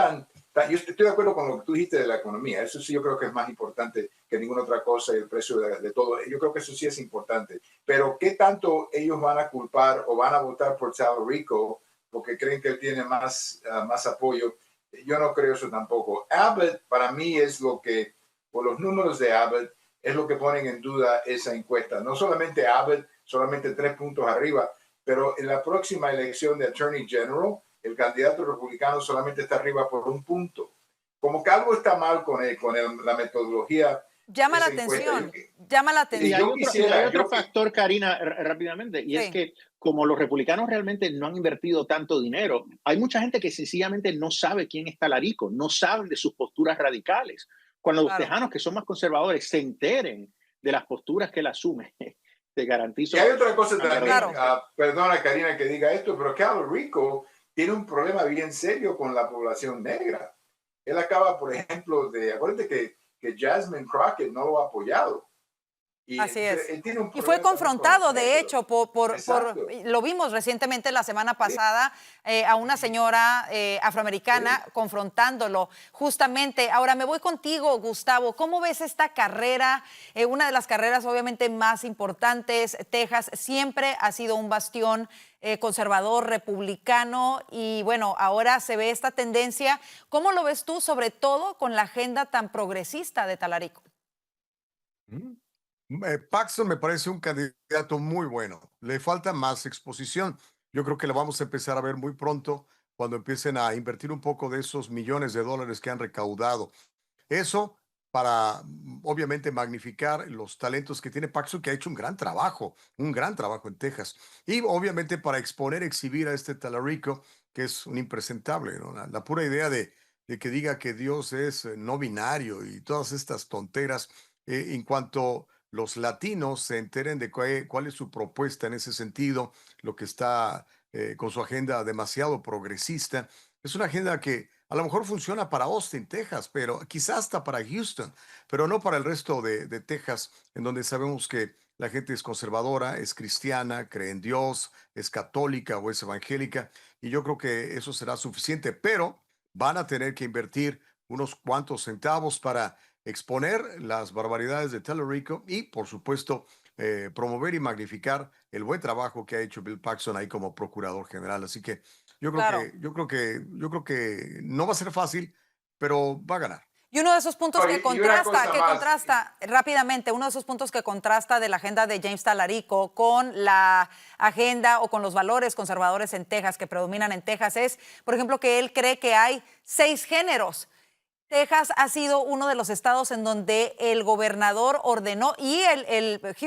[SPEAKER 16] yo estoy de acuerdo con lo que tú dijiste de la economía. Eso sí yo creo que es más importante que ninguna otra cosa, y el precio de todo. Yo creo que eso sí es importante. Pero ¿qué tanto ellos van a culpar o van a votar por Tallarico porque creen que él tiene más apoyo? Yo no creo eso tampoco. Abbott, para mí, es lo que, por los números de Abbott, es lo que ponen en duda esa encuesta. No solamente Abbott, solamente 3 puntos arriba, pero en la próxima elección de Attorney General, el candidato republicano solamente está arriba por 1 punto. Como que algo está mal con la metodología.
[SPEAKER 1] Llama la atención, llama la atención.
[SPEAKER 15] Y hay otro factor, Karina, rápidamente, y es que como los republicanos realmente no han invertido tanto dinero, hay mucha gente que sencillamente no sabe quién es Tallarico, no saben de sus posturas radicales. Cuando los tejanos, que son más conservadores, se enteren de las posturas que él asume, te garantizo.
[SPEAKER 16] Y hay otra cosa también, perdona Karina que diga esto, pero Tallarico tiene un problema bien serio con la población negra. Él acaba, por ejemplo, acuérdate que Jasmine Crockett no lo ha apoyado. Y
[SPEAKER 1] así es.
[SPEAKER 16] Él tiene un
[SPEAKER 1] y fue confrontado, de hecho,
[SPEAKER 16] lo
[SPEAKER 1] vimos recientemente la semana pasada, a una señora afroamericana confrontándolo justamente. Ahora me voy contigo, Gustavo. ¿Cómo ves esta carrera? Una de las carreras obviamente más importantes. Texas siempre ha sido un bastión conservador, republicano, y bueno, ahora se ve esta tendencia. ¿Cómo lo ves tú, sobre todo con la agenda tan progresista de Tallarico?
[SPEAKER 13] Paxton me parece un candidato muy bueno. Le falta más exposición. Yo creo que lo vamos a empezar a ver muy pronto cuando empiecen a invertir un poco de esos millones de dólares que han recaudado. Eso para, obviamente, magnificar los talentos que tiene Paxton, que ha hecho un gran trabajo en Texas. Y, obviamente, para exhibir a este Tallarico, que es un impresentable, ¿no? La pura idea de que diga que Dios es no binario y todas estas tonteras, en cuanto los latinos se enteren de cuál es su propuesta en ese sentido, lo que está con su agenda demasiado progresista. Es una agenda que a lo mejor funciona para Austin, Texas, pero quizás hasta para Houston, pero no para el resto de Texas, en donde sabemos que la gente es conservadora, es cristiana, cree en Dios, es católica o es evangélica, y yo creo que eso será suficiente, pero van a tener que invertir unos cuantos centavos para exponer las barbaridades de Tallarico y, por supuesto, promover y magnificar el buen trabajo que ha hecho Bill Paxton ahí como procurador general. Así que yo creo que no va a ser fácil, pero va a ganar.
[SPEAKER 1] Y uno de esos puntos que contrasta rápidamente, uno de esos puntos que contrasta de la agenda de James Tallarico con la agenda o con los valores conservadores en Texas que predominan en Texas es, por ejemplo, que él cree que hay 6 géneros. Texas ha sido uno de los estados en donde el gobernador ordenó y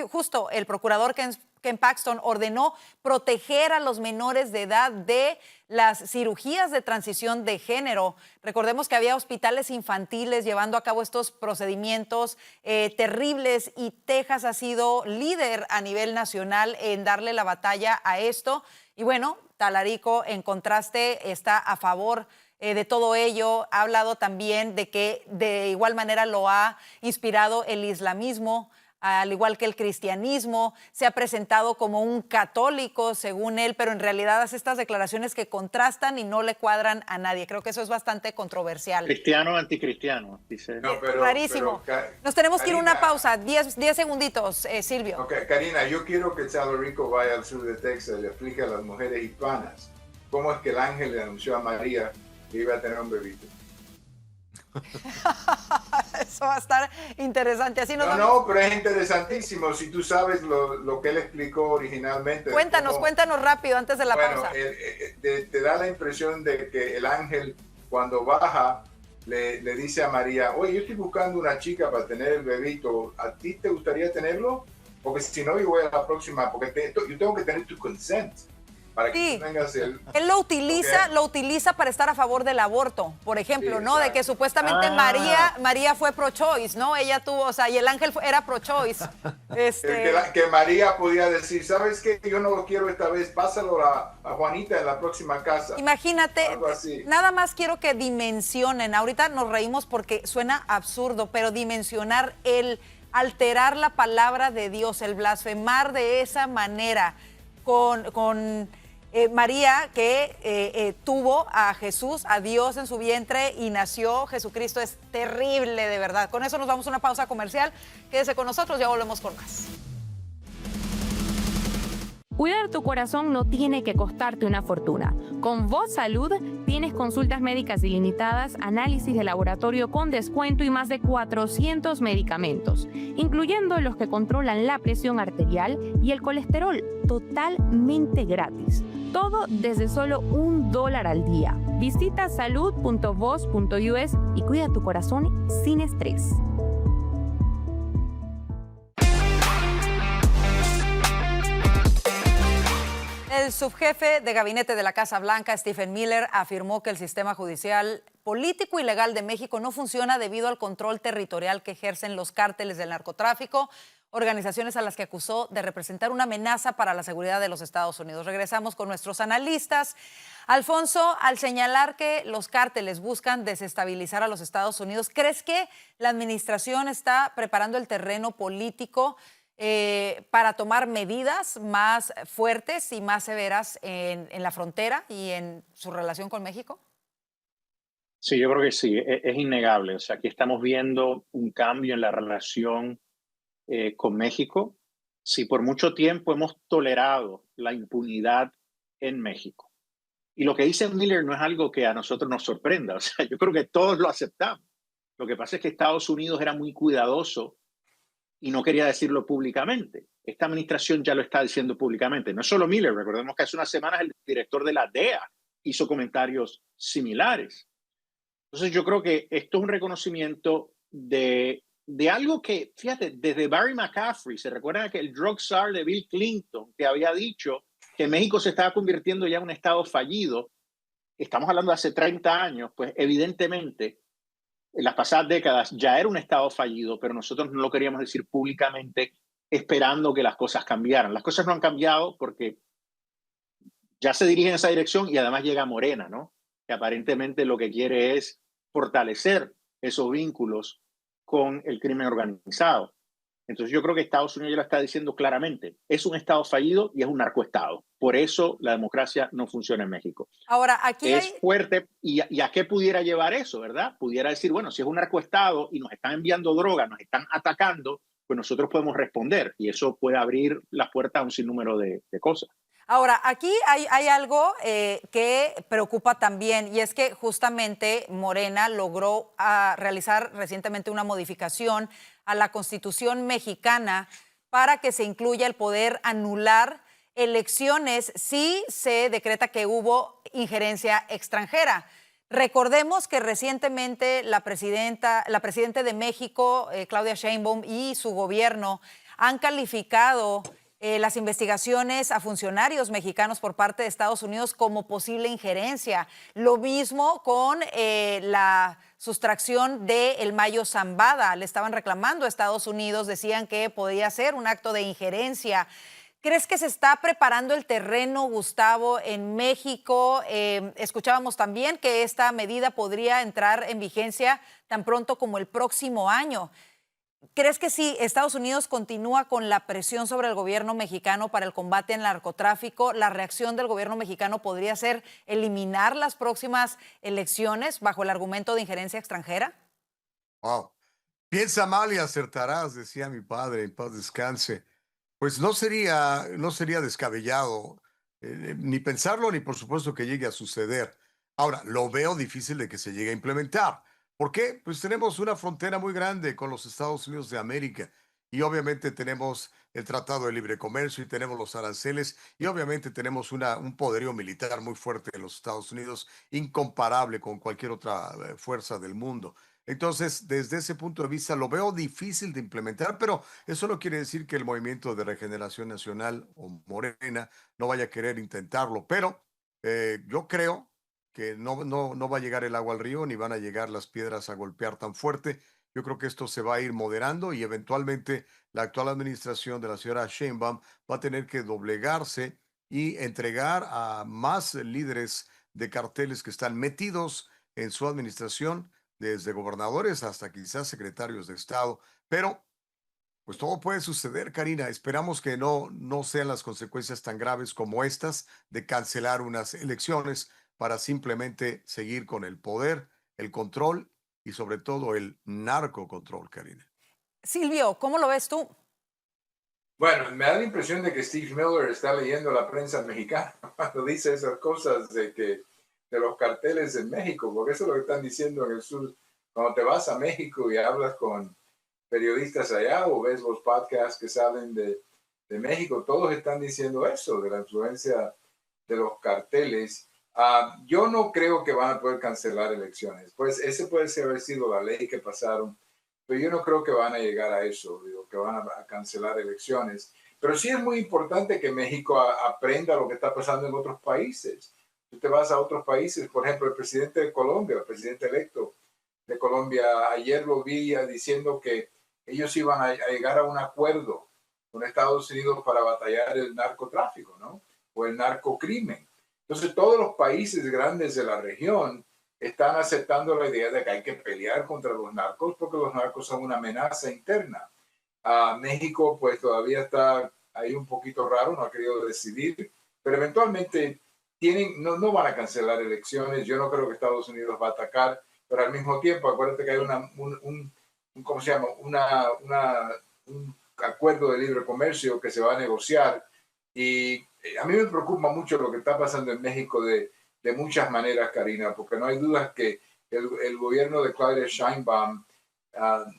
[SPEAKER 1] justo el procurador Ken Paxton ordenó proteger a los menores de edad de las cirugías de transición de género. Recordemos que había hospitales infantiles llevando a cabo estos procedimientos terribles y Texas ha sido líder a nivel nacional en darle la batalla a esto. Y bueno, Tallarico, en contraste, está a favor de todo ello. Ha hablado también de que de igual manera lo ha inspirado el islamismo al igual que el cristianismo, se ha presentado como un católico, según él, pero en realidad hace estas declaraciones que contrastan y no le cuadran a nadie. Creo que eso es bastante controversial.
[SPEAKER 15] Cristiano, anticristiano, dice.
[SPEAKER 16] No,
[SPEAKER 1] Rarísimo. Nos tenemos que ir a una pausa, 10 segunditos, Silvio.
[SPEAKER 16] Okay, Karina, yo quiero que Talarico vaya al sur de Texas y le explique a las mujeres hispanas cómo es que el ángel le anunció a María que iba a tener un bebito.
[SPEAKER 1] Eso va a estar interesante. Así
[SPEAKER 16] No, pero es interesantísimo si tú sabes lo que él explicó originalmente.
[SPEAKER 1] Cuéntanos rápido antes de la pausa.
[SPEAKER 16] Te da la impresión de que el ángel cuando baja le dice a María, oye, yo estoy buscando una chica para tener el bebito, ¿a ti te gustaría tenerlo? Porque si no, yo voy a la próxima, porque yo tengo que tener tu consent. Para que tú tengas él
[SPEAKER 1] lo utiliza para estar a favor del aborto, por ejemplo, ¿no? De que supuestamente María fue pro-choice, ¿no? Ella tuvo, o sea, y el ángel era pro-choice.
[SPEAKER 16] Que María podía decir, ¿sabes qué? Yo no lo quiero esta vez, pásalo a Juanita en la próxima casa.
[SPEAKER 1] Imagínate, nada más quiero que dimensionen, ahorita nos reímos porque suena absurdo, pero dimensionar el alterar la palabra de Dios, el blasfemar de esa manera con María, que tuvo a Jesús, a Dios en su vientre y nació Jesucristo, es terrible, de verdad. Con eso nos vamos a una pausa comercial. Quédese con nosotros, ya volvemos con más.
[SPEAKER 14] Cuidar tu corazón no tiene que costarte una fortuna. Con Voz Salud tienes consultas médicas ilimitadas, análisis de laboratorio con descuento y más de 400 medicamentos, incluyendo los que controlan la presión arterial y el colesterol, totalmente gratis. Todo desde solo $1 al día. Visita salud.voz.us y cuida tu corazón sin estrés.
[SPEAKER 1] El subjefe de gabinete de la Casa Blanca, Stephen Miller, afirmó que el sistema judicial político y legal de México no funciona debido al control territorial que ejercen los cárteles del narcotráfico, organizaciones a las que acusó de representar una amenaza para la seguridad de los Estados Unidos. Regresamos con nuestros analistas. Alfonso, al señalar que los cárteles buscan desestabilizar a los Estados Unidos, ¿crees que la administración está preparando el terreno político para tomar medidas más fuertes y más severas en la frontera y en su relación con México?
[SPEAKER 15] Sí, yo creo que sí, es innegable. O sea, aquí estamos viendo un cambio en la relación con México. Si por mucho tiempo hemos tolerado la impunidad en México, y lo que dice Miller no es algo que a nosotros nos sorprenda, o sea, yo creo que todos lo aceptamos. Lo que pasa es que Estados Unidos era muy cuidadoso y no quería decirlo públicamente. Esta administración ya lo está diciendo públicamente. No es solo Miller, recordemos que hace unas semanas el director de la DEA hizo comentarios similares. Entonces yo creo que esto es un reconocimiento de algo que, fíjate, desde Barry McCaffrey, se recuerdan que el drug czar de Bill Clinton, que había dicho que México se estaba convirtiendo ya en un estado fallido, estamos hablando de hace 30 años, pues evidentemente en las pasadas décadas ya era un estado fallido, pero nosotros no lo queríamos decir públicamente esperando que las cosas cambiaran. Las cosas no han cambiado porque ya se dirige en esa dirección y además llega Morena, ¿no? Que aparentemente lo que quiere es fortalecer esos vínculos con el crimen organizado. Entonces yo creo que Estados Unidos ya lo está diciendo claramente. Es un estado fallido y es un narcoestado. Por eso la democracia no funciona en México.
[SPEAKER 1] Ahora, aquí
[SPEAKER 15] es fuerte. ¿Y a qué pudiera llevar eso, verdad? Pudiera decir, bueno, si es un narcoestado y nos están enviando droga, nos están atacando, pues nosotros podemos responder. Y eso puede abrir las puertas a un sinnúmero de cosas.
[SPEAKER 1] Ahora, aquí hay algo que preocupa también, y es que justamente Morena logró realizar recientemente una modificación a la Constitución mexicana para que se incluya el poder anular elecciones si se decreta que hubo injerencia extranjera. Recordemos que recientemente la presidenta de México, Claudia Sheinbaum, y su gobierno han calificado las investigaciones a funcionarios mexicanos por parte de Estados Unidos como posible injerencia. Lo mismo con la sustracción del Mayo Zambada. Le estaban reclamando a Estados Unidos, decían que podía ser un acto de injerencia. ¿Crees que se está preparando el terreno, Gustavo, en México? Escuchábamos también que esta medida podría entrar en vigencia tan pronto como el próximo año. ¿Crees que si Estados Unidos continúa con la presión sobre el gobierno mexicano para el combate al narcotráfico, la reacción del gobierno mexicano podría ser eliminar las próximas elecciones bajo el argumento de injerencia extranjera?
[SPEAKER 13] Wow. Piensa mal y acertarás, decía mi padre, en paz descanse. Pues no sería descabellado ni pensarlo, ni por supuesto que llegue a suceder. Ahora, lo veo difícil de que se llegue a implementar. ¿Por qué? Pues tenemos una frontera muy grande con los Estados Unidos de América y obviamente tenemos el Tratado de Libre Comercio y tenemos los aranceles y obviamente tenemos un poderío militar muy fuerte en los Estados Unidos, incomparable con cualquier otra fuerza del mundo. Entonces, desde ese punto de vista, lo veo difícil de implementar, pero eso no quiere decir que el Movimiento de Regeneración Nacional o Morena no vaya a querer intentarlo, pero yo creo que no va a llegar el agua al río ni van a llegar las piedras a golpear tan fuerte. Yo creo que esto se va a ir moderando y eventualmente la actual administración de la señora Sheinbaum va a tener que doblegarse y entregar a más líderes de carteles que están metidos en su administración, desde gobernadores hasta quizás secretarios de Estado. Pero pues todo puede suceder, Karina. Esperamos que no sean las consecuencias tan graves como estas de cancelar unas elecciones para simplemente seguir con el poder, el control y sobre todo el narcocontrol, Karina.
[SPEAKER 1] Silvio, ¿cómo lo ves tú?
[SPEAKER 16] Bueno, me da la impresión de que Steve Miller está leyendo la prensa mexicana cuando dice esas cosas de los carteles en México, porque eso es lo que están diciendo en el sur. Cuando te vas a México y hablas con periodistas allá o ves los podcasts que salen de México, todos están diciendo eso, de la influencia de los carteles. Yo no creo que van a poder cancelar elecciones. Pues ese puede haber sido la ley que pasaron, pero yo no creo que van a llegar a eso, digo, que van a cancelar elecciones. Pero sí es muy importante que México aprenda lo que está pasando en otros países. Tú te vas a otros países, por ejemplo, el presidente de Colombia, el presidente electo de Colombia, ayer lo vi diciendo que ellos iban a llegar a un acuerdo con Estados Unidos para batallar el narcotráfico, ¿no? O el narcocrimen. Entonces, todos los países grandes de la región están aceptando la idea de que hay que pelear contra los narcos porque los narcos son una amenaza interna. México, pues, todavía está ahí un poquito raro, no ha querido decidir, pero eventualmente no van a cancelar elecciones. Yo no creo que Estados Unidos va a atacar, pero al mismo tiempo, acuérdate que hay ¿cómo se llama? Un acuerdo de libre comercio que se va a negociar. Y a mí me preocupa mucho lo que está pasando en México de muchas maneras, Karina, porque no hay dudas que el gobierno de Claudia Sheinbaum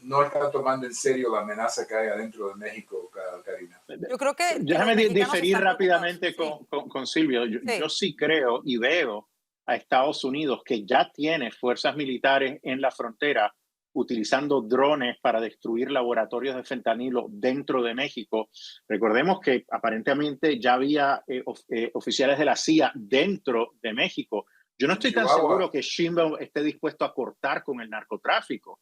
[SPEAKER 16] no está tomando en serio la amenaza que hay adentro de México, Karina.
[SPEAKER 1] Yo creo que
[SPEAKER 15] déjame diferir rápidamente con Silvio. Yo sí creo y veo a Estados Unidos que ya tiene fuerzas militares en la frontera utilizando drones para destruir laboratorios de fentanilo dentro de México. Recordemos que aparentemente ya había oficiales de la CIA dentro de México. Yo no estoy tan seguro que Sheinbaum esté dispuesto a cortar con el narcotráfico.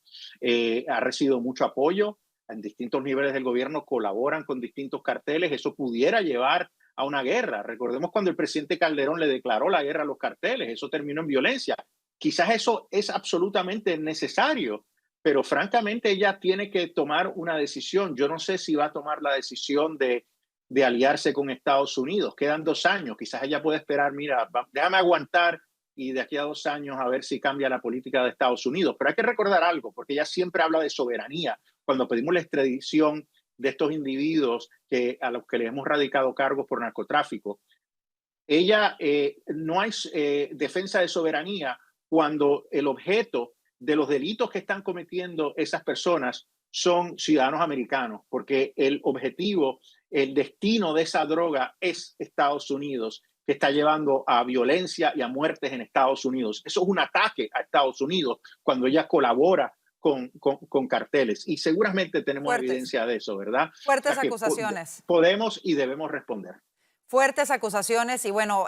[SPEAKER 15] Ha recibido mucho apoyo en distintos niveles del gobierno, colaboran con distintos carteles. Eso pudiera llevar a una guerra. Recordemos cuando el presidente Calderón le declaró la guerra a los carteles. Eso terminó en violencia. Quizás eso es absolutamente necesario, pero francamente ella tiene que tomar una decisión. Yo no sé si va a tomar la decisión de aliarse con Estados Unidos. Quedan 2 años. Quizás ella puede esperar, mira, déjame aguantar y de aquí a 2 años a ver si cambia la política de Estados Unidos. Pero hay que recordar algo, porque ella siempre habla de soberanía. Cuando pedimos la extradición de estos individuos a los que les hemos radicado cargos por narcotráfico, no hay defensa de soberanía cuando el objeto de los delitos que están cometiendo esas personas son ciudadanos americanos, porque el objetivo, el destino de esa droga es Estados Unidos, que está llevando a violencia y a muertes en Estados Unidos. Eso es un ataque a Estados Unidos cuando ella colabora con carteles. Y seguramente tenemos evidencia de eso, ¿verdad?
[SPEAKER 1] Fuertes acusaciones.
[SPEAKER 15] Podemos y debemos responder.
[SPEAKER 1] Fuertes acusaciones y bueno,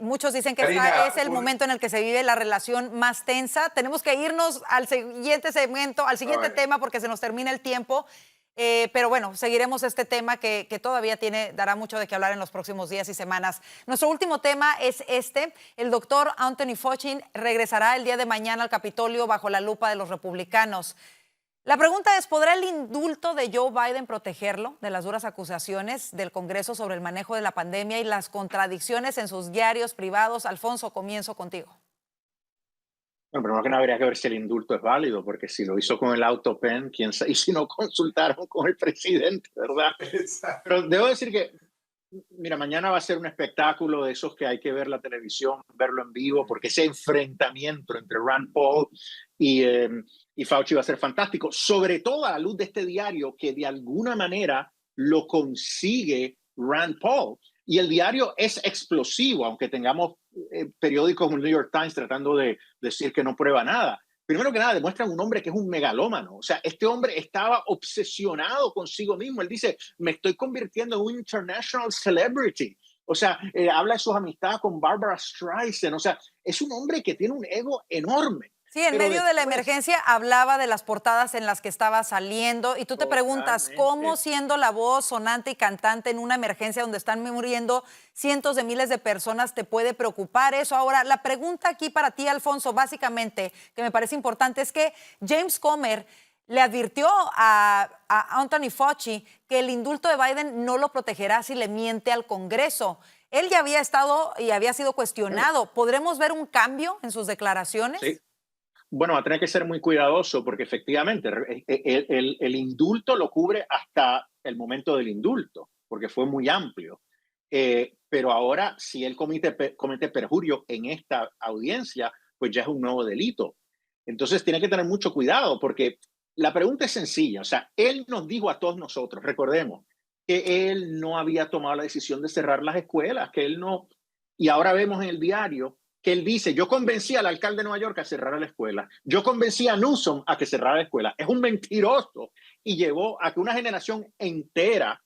[SPEAKER 1] muchos dicen que este es el momento en el que se vive la relación más tensa. Tenemos que irnos al siguiente segmento, al siguiente tema porque se nos termina el tiempo. Pero bueno, seguiremos este tema que todavía dará mucho de qué hablar en los próximos días y semanas. Nuestro último tema es este. El doctor Anthony Fauci regresará el día de mañana al Capitolio bajo la lupa de los republicanos. La pregunta es, ¿podrá el indulto de Joe Biden protegerlo de las duras acusaciones del Congreso sobre el manejo de la pandemia y las contradicciones en sus diarios privados? Alfonso, comienzo contigo.
[SPEAKER 15] Bueno, primero que nada habría que ver si el indulto es válido, porque si lo hizo con el autopen, quién sabe, y si no consultaron con el presidente, ¿verdad? Pero debo decir que, mira, mañana va a ser un espectáculo de esos que hay que ver la televisión, verlo en vivo, porque ese enfrentamiento entre Rand Paul y Fauci va a ser fantástico, sobre todo a la luz de este diario que de alguna manera lo consigue Rand Paul. Y el diario es explosivo, aunque tengamos periódicos como el New York Times tratando de decir que no prueba nada. Primero que nada, demuestran un hombre que es un megalómano. O sea, este hombre estaba obsesionado consigo mismo. Él dice, me estoy convirtiendo en un international celebrity. O sea, habla de sus amistades con Barbara Streisand. O sea, es un hombre que tiene un ego enorme.
[SPEAKER 1] Sí, en
[SPEAKER 15] Pero
[SPEAKER 1] medio de la emergencia hablaba de las portadas en las que estaba saliendo y tú te preguntas cómo, siendo la voz sonante y cantante en una emergencia donde están muriendo cientos de miles de personas, te puede preocupar eso. Ahora, la pregunta aquí para ti, Alfonso, básicamente, que me parece importante, es que James Comer le advirtió a Anthony Fauci que el indulto de Biden no lo protegerá si le miente al Congreso. Él ya había estado y había sido cuestionado. ¿Podremos ver un cambio en sus declaraciones?
[SPEAKER 15] Sí. Bueno, va a tener que ser muy cuidadoso porque efectivamente el indulto lo cubre hasta el momento del indulto, porque fue muy amplio. Pero ahora, si él comete perjurio en esta audiencia, pues ya es un nuevo delito. Entonces tiene que tener mucho cuidado porque la pregunta es sencilla. O sea, él nos dijo a todos nosotros, recordemos, que él no había tomado la decisión de cerrar las escuelas, que él no... Y ahora vemos en el diario que él dice, yo convencí al alcalde de Nueva York a cerrar la escuela, yo convencí a Newsom a que cerrara la escuela. Es un mentiroso y llevó a que una generación entera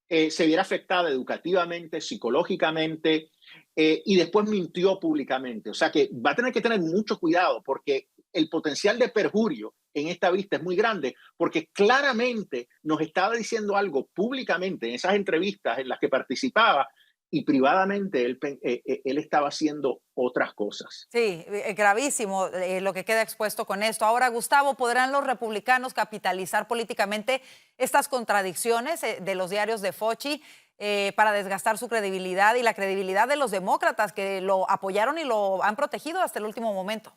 [SPEAKER 15] se viera afectada educativamente, psicológicamente, y después mintió públicamente. O sea que va a tener que tener mucho cuidado porque el potencial de perjurio en esta vista es muy grande, porque claramente nos estaba diciendo algo públicamente en esas entrevistas en las que participaba, y privadamente él estaba haciendo otras cosas.
[SPEAKER 1] Sí, gravísimo lo que queda expuesto con esto. Ahora, Gustavo, ¿podrán los republicanos capitalizar políticamente estas contradicciones de los diarios de Fauci para desgastar su credibilidad y la credibilidad de los demócratas que lo apoyaron y lo han protegido hasta el último momento?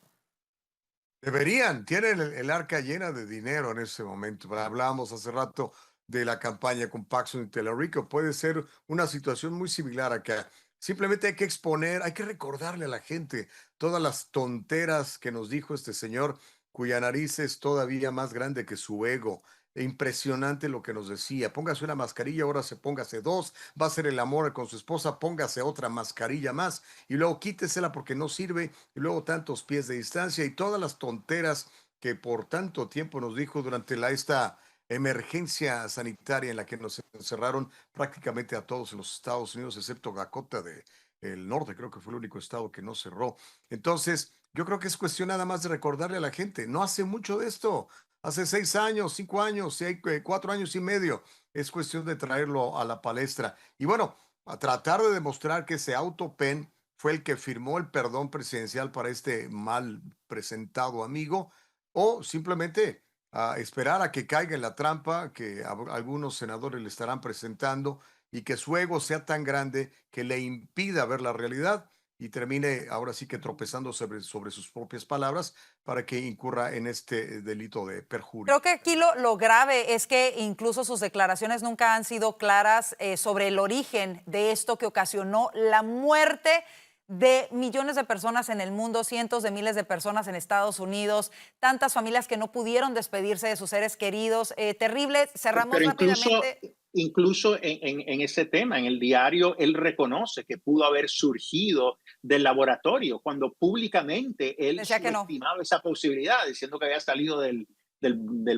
[SPEAKER 13] Deberían, tienen el arca llena de dinero en ese momento. Hablábamos hace rato de la campaña con Paxson y Tellerico. Puede ser una situación muy similar acá. Simplemente hay que exponer, hay que recordarle a la gente todas las tonteras que nos dijo este señor, cuya nariz es todavía más grande que su ego. Impresionante lo que nos decía. Póngase una mascarilla, ahora póngase dos. Va a hacer el amor con su esposa, póngase otra mascarilla más. Y luego quítesela porque no sirve. Y luego tantos pies de distancia y todas las tonteras que por tanto tiempo nos dijo durante esta emergencia sanitaria en la que nos encerraron prácticamente a todos en los Estados Unidos, excepto Dakota del Norte, creo que fue el único estado que no cerró. Entonces, yo creo que es cuestión nada más de recordarle a la gente, no hace mucho de esto, hace 6 años, 5 años, 4 años y medio, es cuestión de traerlo a la palestra. Y bueno, a tratar de demostrar que ese autopen fue el que firmó el perdón presidencial para este mal presentado amigo, o simplemente a esperar a que caiga en la trampa que algunos senadores le estarán presentando y que su ego sea tan grande que le impida ver la realidad y termine ahora sí que tropezando sobre sus propias palabras para que incurra en este delito de perjurio.
[SPEAKER 1] Creo que aquí lo grave es que incluso sus declaraciones nunca han sido claras sobre el origen de esto que ocasionó la muerte de millones de personas en el mundo, cientos de miles de personas en Estados Unidos, tantas familias que no pudieron despedirse de sus seres queridos. Terrible. Cerramos
[SPEAKER 15] Pero
[SPEAKER 1] rápidamente.
[SPEAKER 15] Incluso en ese tema, en el diario, él reconoce que pudo haber surgido del laboratorio cuando públicamente él subestimaba esa posibilidad, diciendo que había salido del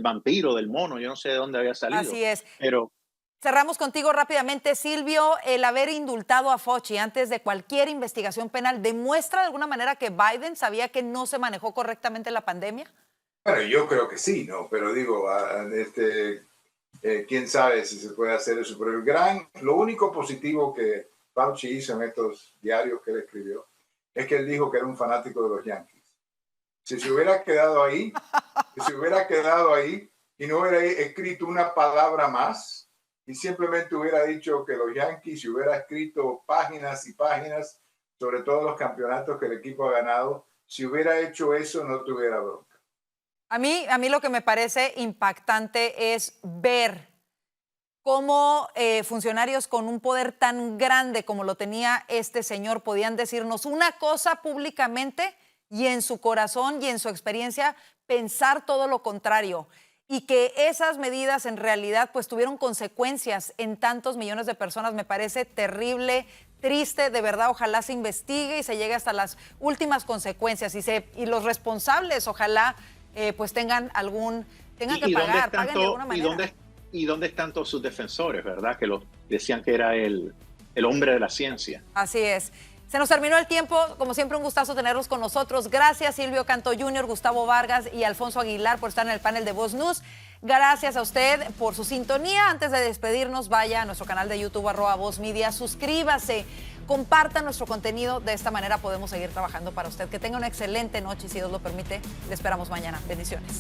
[SPEAKER 15] vampiro, del mono, yo no sé de dónde había salido.
[SPEAKER 1] Así es.
[SPEAKER 15] Pero
[SPEAKER 1] cerramos contigo rápidamente, Silvio. El haber indultado a Fauci antes de cualquier investigación penal demuestra de alguna manera que Biden sabía que no se manejó correctamente la pandemia.
[SPEAKER 16] Bueno, yo creo que sí, ¿no? Pero digo, quién sabe si se puede hacer eso. Pero lo único positivo que Fauci hizo en estos diarios que él escribió es que él dijo que era un fanático de los Yankees. Si se hubiera quedado ahí, y no hubiera escrito una palabra más y simplemente hubiera dicho que los Yankees, y hubiera escrito páginas y páginas sobre todos los campeonatos que el equipo ha ganado, si hubiera hecho eso no tuviera bronca.
[SPEAKER 1] A mí lo que me parece impactante es ver cómo funcionarios con un poder tan grande como lo tenía este señor podían decirnos una cosa públicamente y en su corazón y en su experiencia pensar todo lo contrario, y que esas medidas en realidad pues tuvieron consecuencias en tantos millones de personas. Me parece terrible, triste, de verdad. Ojalá se investigue y se llegue hasta las últimas consecuencias, y los responsables ojalá pues tengan que pagar, paguen de alguna manera.
[SPEAKER 15] ¿Y dónde están todos sus defensores, verdad? Que decían que era el hombre de la ciencia.
[SPEAKER 1] Así es. Se nos terminó el tiempo. Como siempre, un gustazo tenerlos con nosotros. Gracias, Silvio Canto Jr., Gustavo Vargas y Alfonso Aguilar, por estar en el panel de Voz News. Gracias a usted por su sintonía. Antes de despedirnos, vaya a nuestro canal de YouTube, @Voz Media. Suscríbase, comparta nuestro contenido. De esta manera podemos seguir trabajando para usted. Que tenga una excelente noche y, si Dios lo permite, le esperamos mañana. Bendiciones.